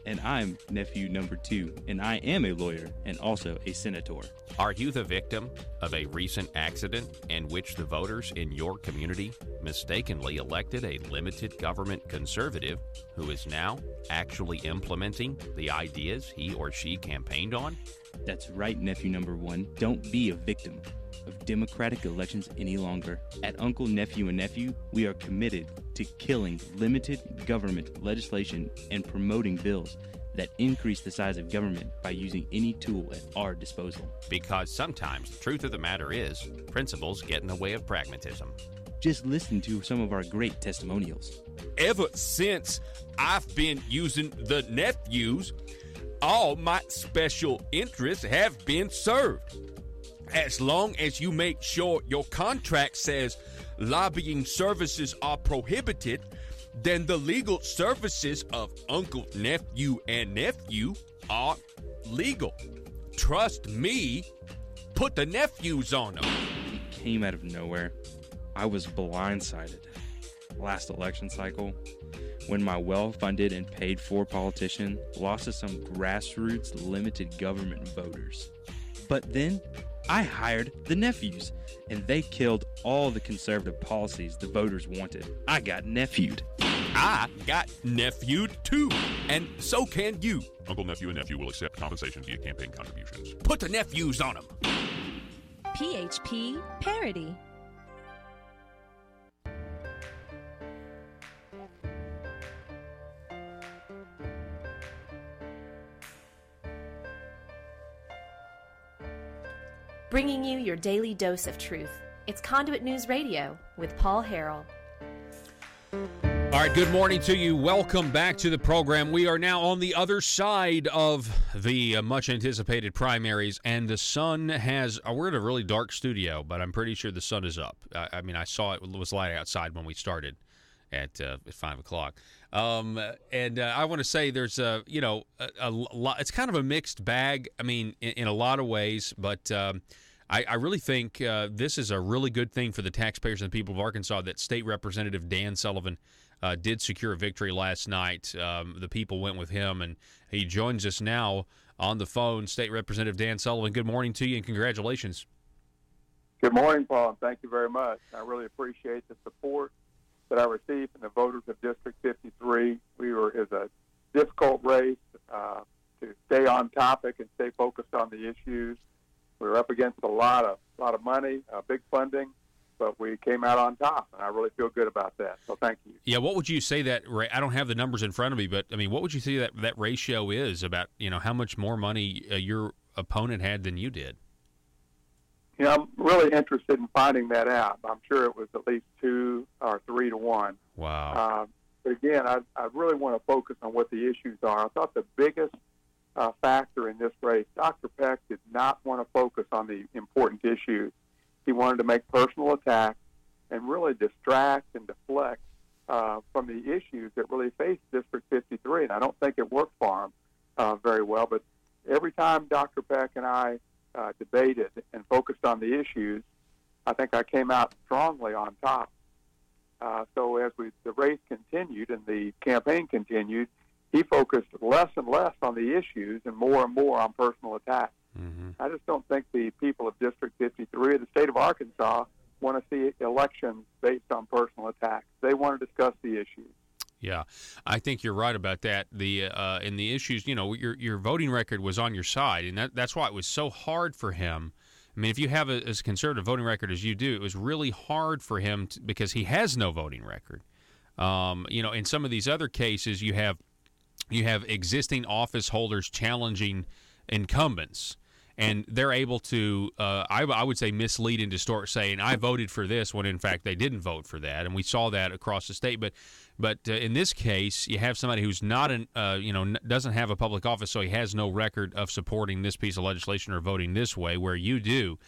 And I'm nephew number 2, and I am a lawyer and also a senator. Are you the victim of a recent accident in which the voters in your community mistakenly elected a limited government conservative who is now actually implementing the ideas he or she campaigned on? That's right, nephew number 1. Don't be a victim of democratic elections any longer. At Uncle, Nephew, and Nephew, we are committed to killing limited government legislation and promoting bills that increase the size of government by using any tool at our disposal. Because sometimes the truth of the matter is, principles get in the way of pragmatism. Just listen to some of our great testimonials. Ever since I've been using the nephews, all my special interests have been served. As long as you make sure your contract says lobbying services are prohibited, then the legal services of uncle, nephew, and nephew are legal. Trust me, put the nephews on them. It came out of nowhere. I was blindsided last election cycle when my well-funded and paid-for politician lost to some grassroots limited government voters. But then I hired the nephews, and they killed all the conservative policies the voters wanted. I got nephewed. I got nephewed too, and so can you. Uncle, nephew, and nephew will accept compensation via campaign contributions. Put the nephews on them. PHP Parody. Bringing you your daily dose of truth. It's Conduit News Radio with Paul Harrell. All right, good morning to you. Welcome back to the program. We are now on the other side of the much-anticipated primaries, and the sun has... we're in a really dark studio, but I'm pretty sure the sun is up. I mean, I saw it was light outside when we started at 5 o'clock. And I want to say there's a lot... It's kind of a mixed bag, I mean, in a lot of ways, but I really think this is a really good thing for the taxpayers and the people of Arkansas that State Representative Dan Sullivan did secure a victory last night. The people went with him, and he joins us now on the phone. State Representative Dan Sullivan, good morning to you, and congratulations. Good morning, Paul, and thank you very much. I really appreciate the support that I received from the voters of District 53. It was a difficult race to stay on topic and stay focused on the issues. We were up against a lot of money, big funding, but we came out on top, and I really feel good about that. So thank you. Yeah, what would you say that? I don't have the numbers in front of me, but I mean, what would you say that ratio is about? How much more money your opponent had than you did? I'm really interested in finding that out. I'm sure it was at least 2 or 3 to 1. Wow. But again, I really want to focus on what the issues are. I thought the biggest factor in this race, Dr. Peck did not want to focus on the important issues. He wanted to make personal attacks and really distract and deflect from the issues that really face District 53. And I don't think it worked for him very well. But every time Dr. Peck and I debated and focused on the issues, I think I came out strongly on top. So as the race continued and the campaign continued, he focused less and less on the issues and more on personal attacks. Mm-hmm. I just don't think the people of District 53 of the state of Arkansas want to see elections based on personal attacks. They want to discuss the issues. Yeah, I think you're right about that. In the issues, your voting record was on your side, and that's why it was so hard for him. I mean, if you have as conservative voting record as you do, it was really hard for him because he has no voting record. In some of these other cases, you have existing office holders challenging incumbents, and they're able to, I would say, mislead and distort, saying I voted for this when in fact they didn't vote for that, and we saw that across the state. But in this case, you have somebody who's not doesn't have a public office, so he has no record of supporting this piece of legislation or voting this way, where you do,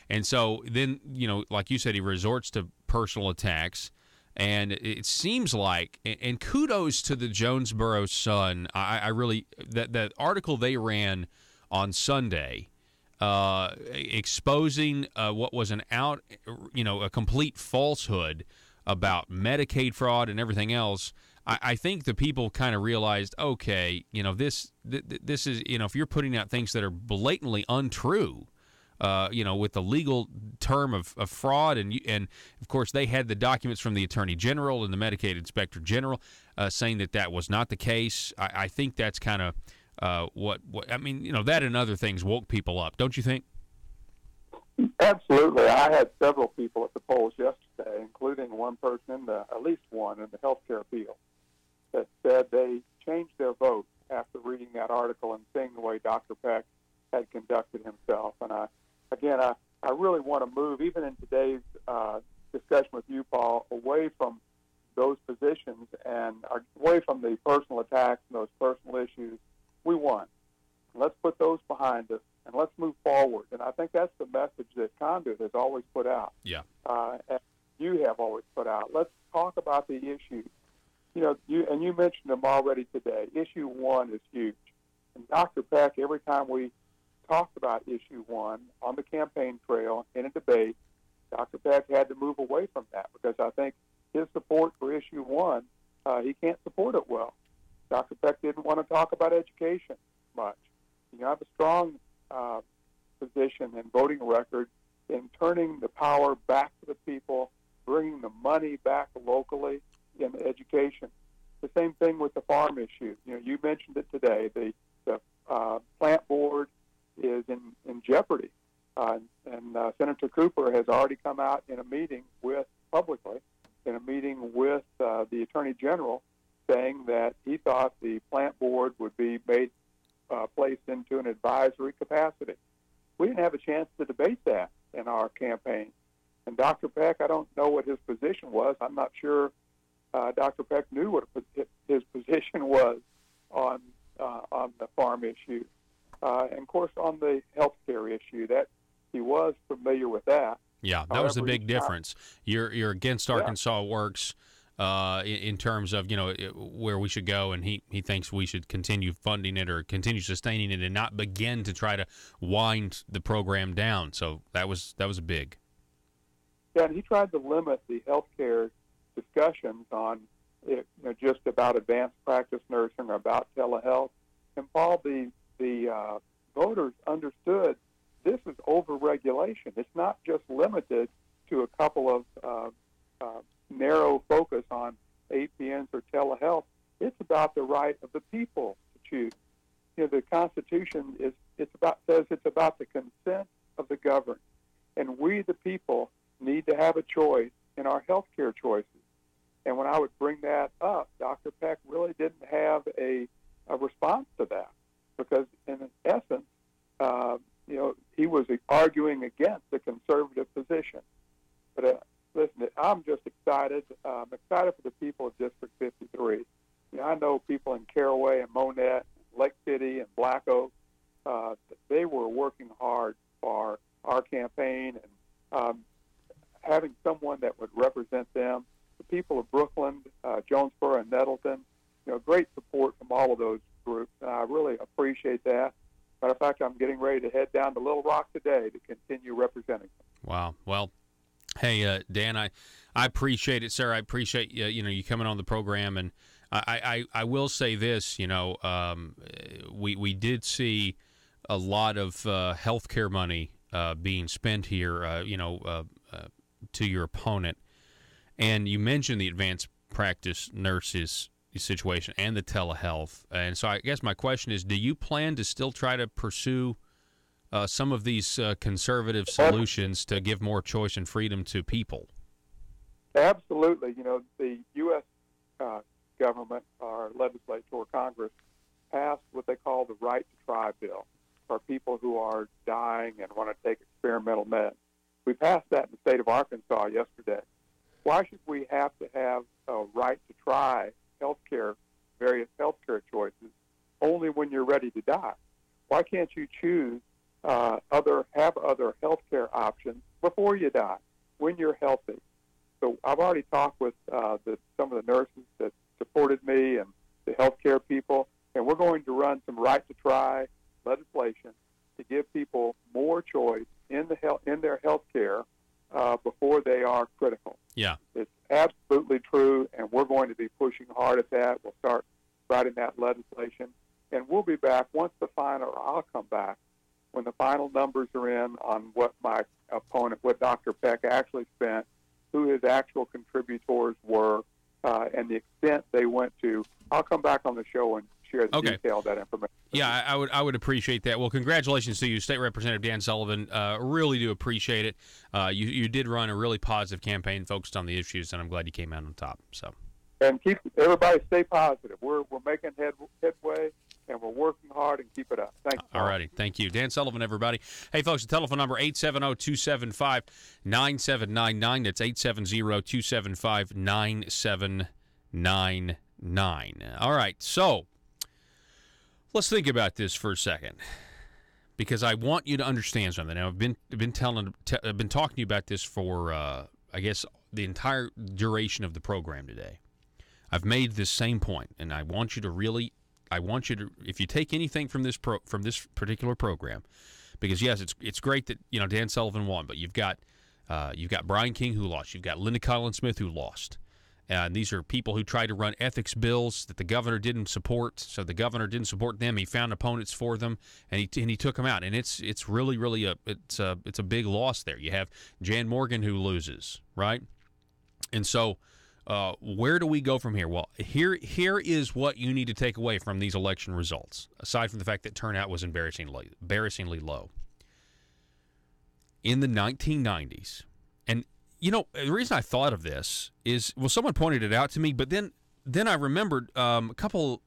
and so then like you said, he resorts to personal attacks. And it seems like, and kudos to the Jonesboro Sun, I really, that article they ran on Sunday exposing what was a complete falsehood about Medicaid fraud and everything else. I think the people kind of realized, okay, this is, if you're putting out things that are blatantly untrue, with the legal term of fraud, and of course they had the documents from the Attorney General and the Medicaid Inspector General saying that was not the case. I think that's kind of what I mean. That and other things woke people up, don't you think? Absolutely. I had several people at the polls yesterday, including one person, at least one in the healthcare field, that said they changed their vote after reading that article and seeing the way Dr. Peck had conducted himself. And I really want to move, even in today's discussion with you, Paul, away from those positions and away from the personal attacks and those personal issues. We won. Let's put those behind us and let's move forward. And I think that's the message that Conduit has always put out. Yeah. And you have always put out. Let's talk about the issues. You mentioned them already today. Issue 1 is huge. And Dr. Peck, every time we talked about issue 1 on the campaign trail in a debate, Dr. Peck had to move away from that because I think his support for issue 1, he can't support it well. Dr. Peck didn't want to talk about education much. I have a strong position and voting record in turning the power back to the people, bringing the money back locally in education. The same thing with the farm issue. You mentioned it today. The plant board is in jeopardy. And Senator Cooper has already come out in a meeting publicly with the Attorney General saying that he thought the plant board would be placed into an advisory capacity. We didn't have a chance to debate that in our campaign. And Dr. Peck, I don't know what his position was. I'm not sure Dr. Peck knew what his position was on the farm issue. And, of course, on the health care issue, that he was familiar with that. Yeah, that was the big difference. You're against Arkansas Works. in terms of where we should go, and he thinks we should continue funding it or continue sustaining it and not begin to try to wind the program down. So that was big. Yeah, and he tried to limit the healthcare discussions on just about advanced practice nursing or about telehealth. And Paul, the voters understood this is overregulation. It's not just limited to a couple of narrow focus on APNs or telehealth. It's about the right of the people to choose. The Constitution says it's about the consent of the governed, and we, the people, need to have a choice in our health care choices. And when I would bring that up, Dr. Peck really didn't have a response to that, because in essence, he was arguing against the conservative position. But listen, I'm just excited. I'm excited for the people of District 53. I know people in Caraway and Monette, Lake City and Black Oak. They were working hard for our campaign, and having someone that would represent them. The people of Brooklyn, Jonesboro, and Nettleton, great support from all of those groups, and I really appreciate that. Matter of fact, I'm getting ready to head down to Little Rock today to continue representing them. Wow. Well, hey, Dan, I appreciate it, sir. I appreciate you coming on the program, and I will say this. We did see a lot of healthcare money being spent here. To your opponent, and you mentioned the advanced practice nurses situation and the telehealth, and so I guess my question is, do you plan to still try to pursue some of these conservative solutions to give more choice and freedom to people? Absolutely. The U.S. Government, our legislature, Congress, passed what they call the Right to Try bill for people who are dying and want to take experimental meds. We passed that in the state of Arkansas yesterday. Why should we have to have a right to try various healthcare choices, only when you're ready to die? Why can't you choose other healthcare options before you die, when you're healthy? So I've already talked with some of the nurses that supported me and the healthcare people, and we're going to run some right to try legislation to give people more choice in their health care before they are critical. Yeah. It's absolutely true, and we're going to be pushing hard at that. We'll start writing that legislation, and we'll be back I'll come back when the final numbers are in on what my opponent, what Dr. Peck actually spent, who his actual contributors were, and the extent they went to. I'll come back on the show and share the detail of that information. Yeah, I would appreciate that. Well, congratulations to you, State Representative Dan Sullivan. Really do appreciate it. You did run a really positive campaign focused on the issues, and I'm glad you came out on top. So, and keep everybody stay positive. We're making headway, and we're working hard, and keep it up. Thanks. All righty, thank you, Dan Sullivan. Everybody, hey folks, the telephone number 870-275-9799. That's 870-275-9799. All right, so. Let's think about this for a second, because I want you to understand something. Now, I've been talking to you about this for I guess the entire duration of the program today. I've made this same point, and I want you to, if you take anything from this particular program, because yes, it's great that Dan Sullivan won, but you've got Brian King who lost, you've got Linda Collins Smith who lost. And these are people who tried to run ethics bills that the governor didn't support, so the governor didn't support them. He found opponents for them, and he took them out. And it's really a big loss there. You have Jan Morgan who loses, right? And so where do we go from here? Well, here is what you need to take away from these election results, aside from the fact that turnout was embarrassingly low. In the 1990s, and the reason I thought of this is, well, someone pointed it out to me, but then I remembered a couple,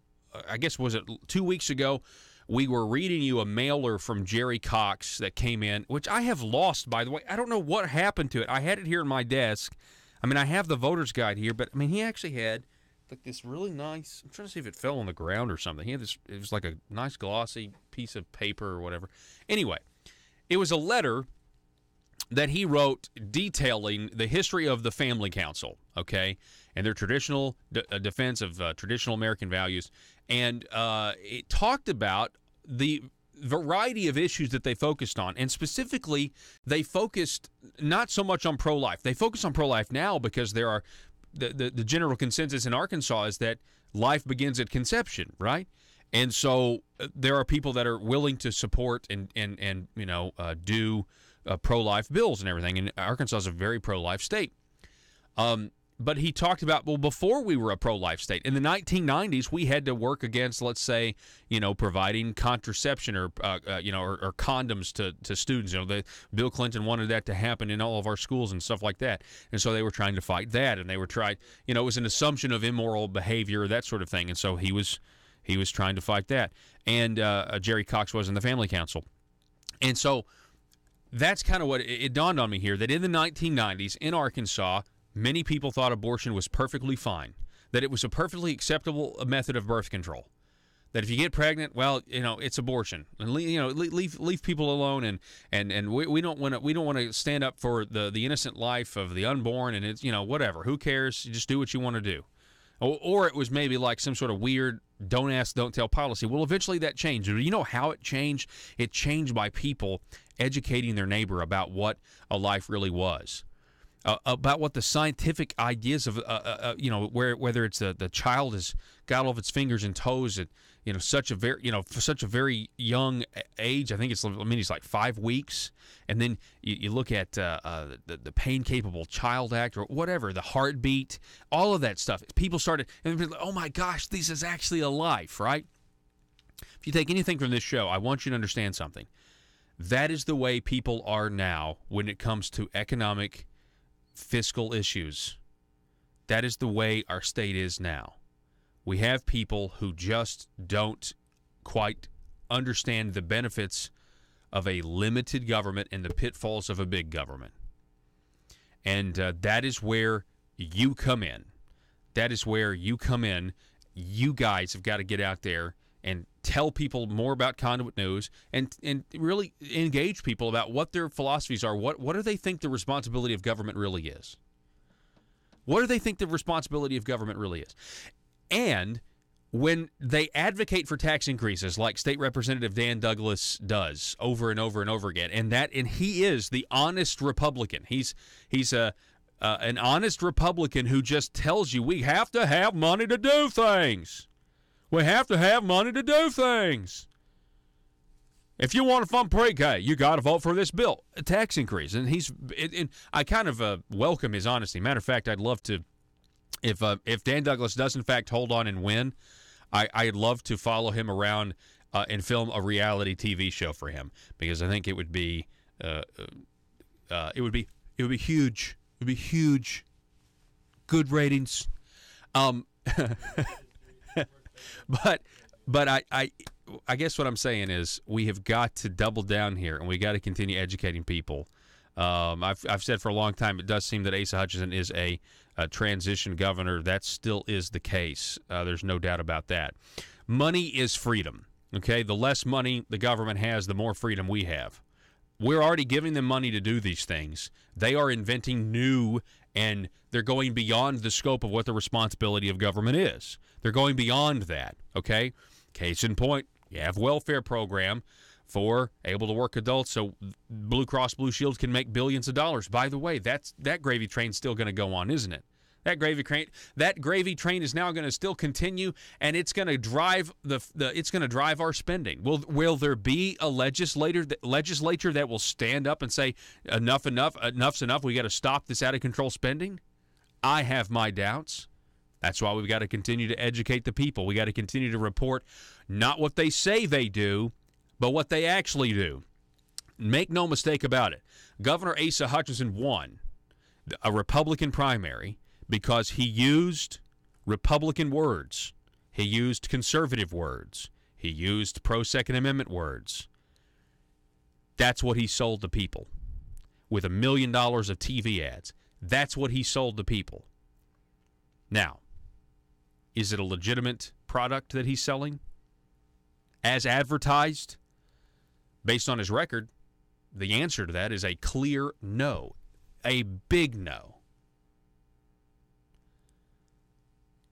I guess, was it 2 weeks ago, we were reading you a mailer from Jerry Cox that came in, which I have lost, by the way. I don't know what happened to it. I had it here in my desk. I mean, I have the voter's guide here, but, I mean, he actually had like this really nice, I'm trying to see if it fell on the ground or something. He had this, it was like a nice glossy piece of paper or whatever. Anyway, it was a letter that he wrote detailing the history of the family council, okay, and their traditional defense of traditional American values. And it talked about the variety of issues that they focused on. And specifically, they focused not so much on pro-life. They focus on pro-life now because there are the general consensus in Arkansas is that life begins at conception, right? And so there are people that are willing to support and do pro-life bills and everything. And Arkansas is a very pro-life state. But he talked about, well, before we were a pro-life state, in the 1990s, we had to work against, let's say, providing contraception or condoms to students. Bill Clinton wanted that to happen in all of our schools and stuff like that. And so they were trying to fight that. And they were trying, it was an assumption of immoral behavior, that sort of thing. And so he was trying to fight that. And Jerry Cox was in the Family Council. And so that's kind of what it dawned on me here, that in the 1990s in Arkansas, many people thought abortion was perfectly fine, that it was a perfectly acceptable method of birth control, that if you get pregnant, well, it's abortion, and leave people alone, and we don't want to stand up for the innocent life of the unborn, and it's whatever, who cares? You just do what you want to do. Or it was maybe like some sort of weird don't ask, don't tell policy. Well, eventually that changed. Do you know how it changed? It changed by people educating their neighbor about what a life really was. About what the scientific ideas of, whether it's the child has got all of its fingers and toes at, such a very young age. I think it's like 5 weeks, and then you look at the Pain Capable Child Act or whatever, the heartbeat, all of that stuff. People started, and like, oh my gosh, this is actually a life, right? If you take anything from this show, I want you to understand something. That is the way people are now when it comes to economic, fiscal issues. That is the way our state is now. We have people who just don't quite understand the benefits of a limited government and the pitfalls of a big government. And that is where you come in. That is where you come in. You guys have got to get out there and tell people more about Conduit News and really engage people about what their philosophies are. What do they think the responsibility of government really is? What do they think the responsibility of government really is? And when they advocate for tax increases like State Representative Dan Douglas does over and over and over again, and he is the honest Republican. He's an honest Republican who just tells you we have to have money to do things. We have to have money to do things. If you want to fund pre-K, you got to vote for this bill, a tax increase. And I kind of welcome his honesty. Matter of fact, I'd love to, if Dan Douglas does in fact hold on and win, I'd love to follow him around and film a reality TV show for him, because I think it would be huge. It would be huge. Good ratings. But I guess what I'm saying is we have got to double down here, and we got to continue educating people. I've said for a long time it does seem that Asa Hutchinson is a transition governor. That still is the case. There's no doubt about that. Money is freedom. Okay, the less money the government has, the more freedom we have. We're already giving them money to do these things. They are inventing new, and they're going beyond the scope of what the responsibility of government is. They're going beyond that, okay? Case in point, you have welfare program for able-to-work adults so Blue Cross Blue Shield can make billions of dollars. By the way, that gravy train's still going to go on, isn't it? That gravy train is now going to still continue, and it's going to drive it's going to drive our spending. Will there be a legislature that will stand up and say enough's enough? We got to stop this out of control spending. I have my doubts. That's why we've got to continue to educate the people. We got to continue to report not what they say they do, but what they actually do. Make no mistake about it. Governor Asa Hutchinson won a Republican primary because he used Republican words. He used conservative words. He used pro-Second Amendment words. That's what he sold to people with $1 million of TV ads. That's what he sold to people. Now, is it a legitimate product that he's selling? As advertised, based on his record, the answer to that is a clear no, a big no.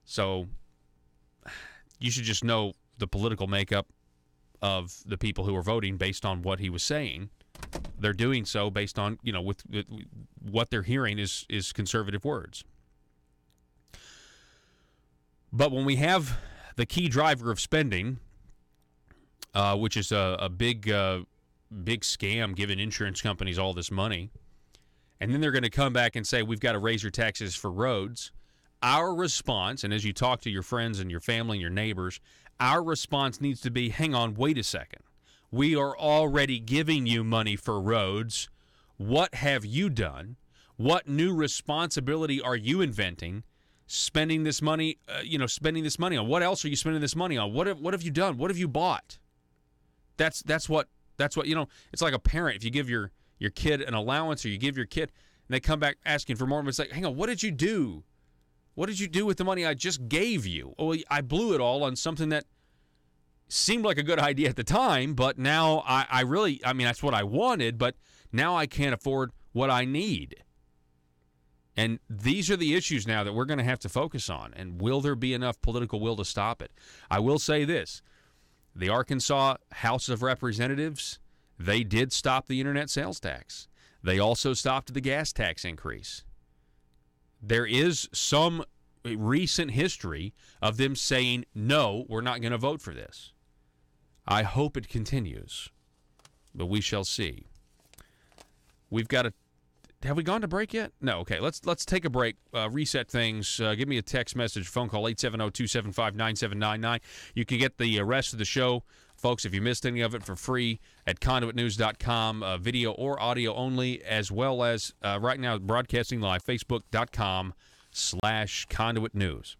So you should just know the political makeup of the people who are voting based on what he was saying. They're doing so based on, with what they're hearing is conservative words. But when we have the key driver of spending, which is a big scam giving insurance companies all this money, and then they're going to come back and say, we've got to raise your taxes for roads, our response, and as you talk to your friends and your family and your neighbors, our response needs to be, hang on, wait a second. We are already giving you money for roads. What have you done? What new responsibility are you inventing? Spending this money, spending this money on. What else are you spending this money on? What have you done? What have you bought? That's what it's like a parent. If you give your kid an allowance, or you give your kid, and they come back asking for more, it's like, hang on, what did you do? What did you do with the money I just gave you? Oh, I blew it all on something that seemed like a good idea at the time, but now I really, that's what I wanted, but now I can't afford what I need. And these are the issues now that we're going to have to focus on. And will there be enough political will to stop it? I will say this. The Arkansas House of Representatives, they did stop the internet sales tax. They also stopped the gas tax increase. There is some recent history of them saying, no, we're not going to vote for this. I hope it continues, but we shall see. We've got to. Have we gone to break yet? No. Okay, let's take a break, reset things. Give me a text message, phone call, 870-275-9799. You can get the rest of the show, folks, if you missed any of it, for free at conduitnews.com, video or audio only, as well as right now broadcasting live, facebook.com/conduitnews.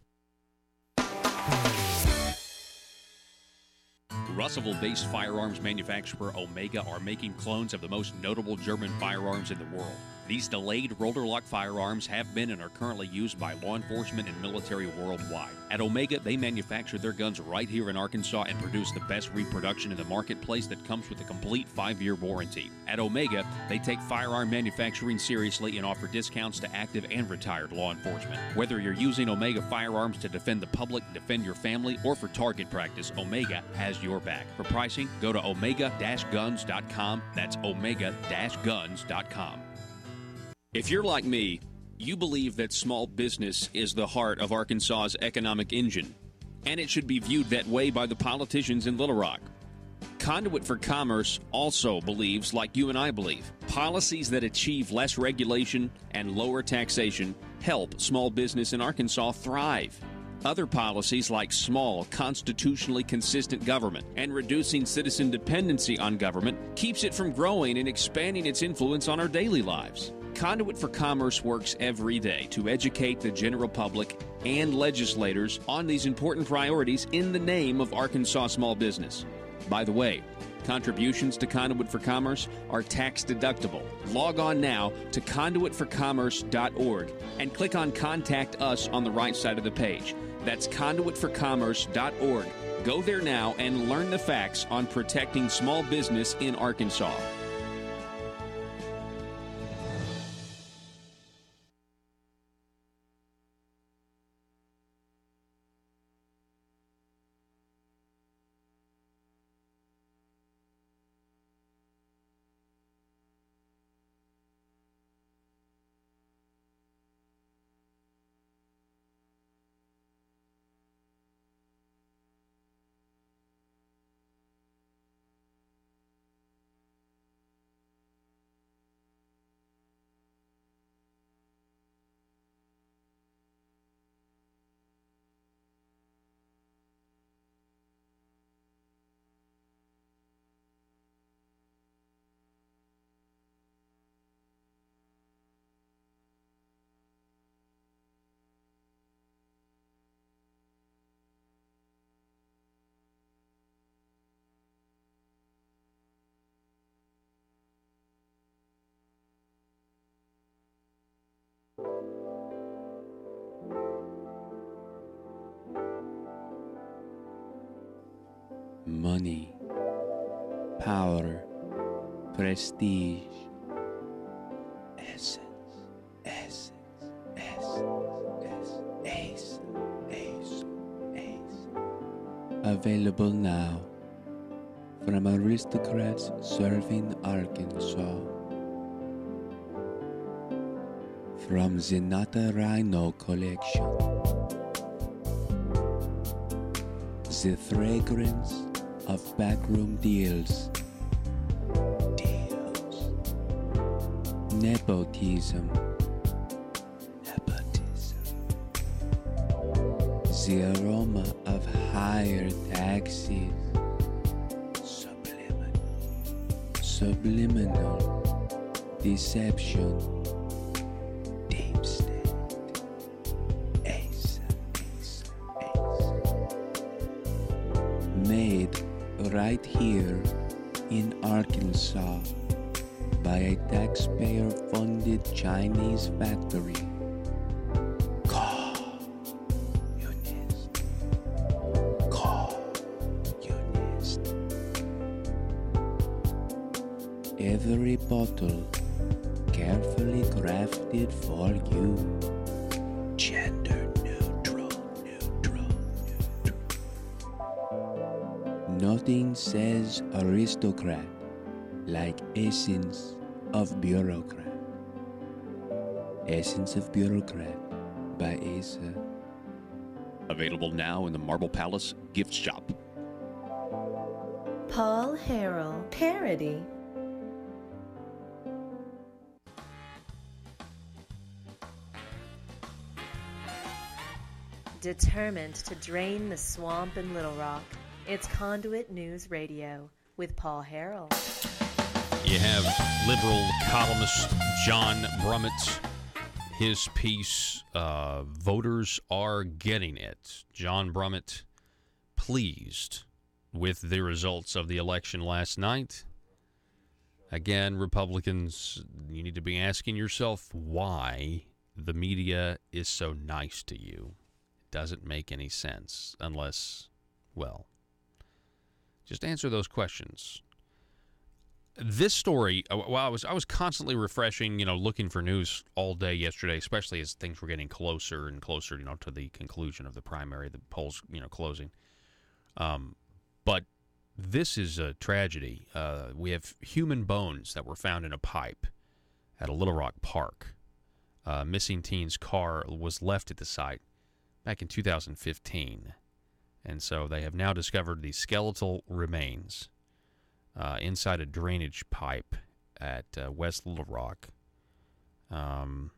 Russellville-based firearms manufacturer Omega are making clones of the most notable German firearms in the world. These delayed rotor-lock firearms have been and are currently used by law enforcement and military worldwide. At Omega, they manufacture their guns right here in Arkansas and produce the best reproduction in the marketplace that comes with a complete 5-year warranty. At Omega, they take firearm manufacturing seriously and offer discounts to active and retired law enforcement. Whether you're using Omega firearms to defend the public, defend your family, or for target practice, Omega has your back. For pricing, go to omega-guns.com. That's omega-guns.com. If you're like me, you believe that small business is the heart of Arkansas's economic engine, and it should be viewed that way by the politicians in Little Rock. Conduit for Commerce also believes, like you and I believe, policies that achieve less regulation and lower taxation help small business in Arkansas thrive. Other policies like small, constitutionally consistent government and reducing citizen dependency on government keeps it from growing and expanding its influence on our daily lives. Conduit for Commerce works every day to educate the general public and legislators on these important priorities in the name of Arkansas small business. By the way, contributions to Conduit for Commerce are tax deductible. Log on now to conduitforcommerce.org and click on Contact Us on the right side of the page. That's conduitforcommerce.org. Go there now and learn the facts on protecting small business in Arkansas. Money, power, prestige, essence, essence, essence, ace. Available now from Aristocrats Serving Arkansas. From the Nata Rhino Collection. The fragrance of backroom deals. Nepotism. The aroma of higher taxes. Subliminal deception. Deep state. Ace. Made right here in Arkansas by a taxpayer-funded Chinese factory. Every bottle carefully crafted for you. Gender neutral. Nothing says aristocrat like Essence of Bureaucrat. Essence of Bureaucrat by Asa. Available now in the Marble Palace gift shop. Paul Harrell parody. Determined to drain the swamp in Little Rock, it's Conduit News Radio with Paul Harrell. You have liberal columnist John Brummett. His piece, Voters Are Getting It. John Brummett pleased with the results of the election last night. Again, Republicans, you need to be asking yourself why the media is so nice to you. Doesn't make any sense unless, well, just answer those questions. This story, well, I was constantly refreshing, looking for news all day yesterday, especially as things were getting closer and closer, to the conclusion of the primary, the polls, closing. But this is a tragedy. We have human bones that were found in a pipe at a Little Rock park. Missing teen's car was left at the site back in 2015. And so they have now discovered the skeletal remains inside a drainage pipe at West Little Rock. And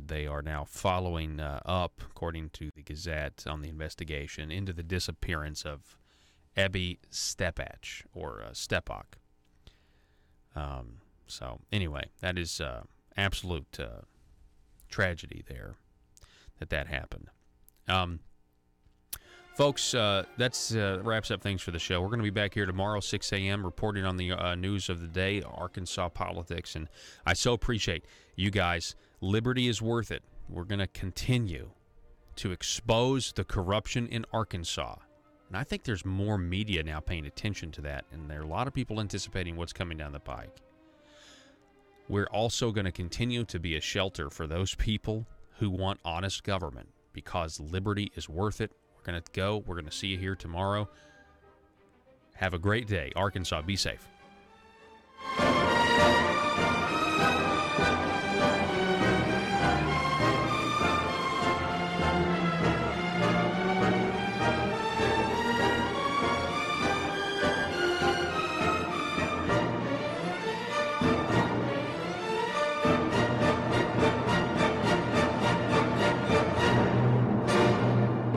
they are now following up, according to the Gazette, on the investigation into the disappearance of Ebby Stepach, or Stepak. So anyway, that is absolute tragedy there that happened. Folks, that's wraps up things for the show. We're going to be back here tomorrow, 6 a.m., reporting on the news of the day, Arkansas politics. And I so appreciate you guys. Liberty is worth it. We're going to continue to expose the corruption in Arkansas. And I think there's more media now paying attention to that. And there are a lot of people anticipating what's coming down the pike. We're also going to continue to be a shelter for those people who want honest government, because liberty is worth it. We're going to go. We're going to see you here tomorrow. Have a great day. Arkansas, be safe.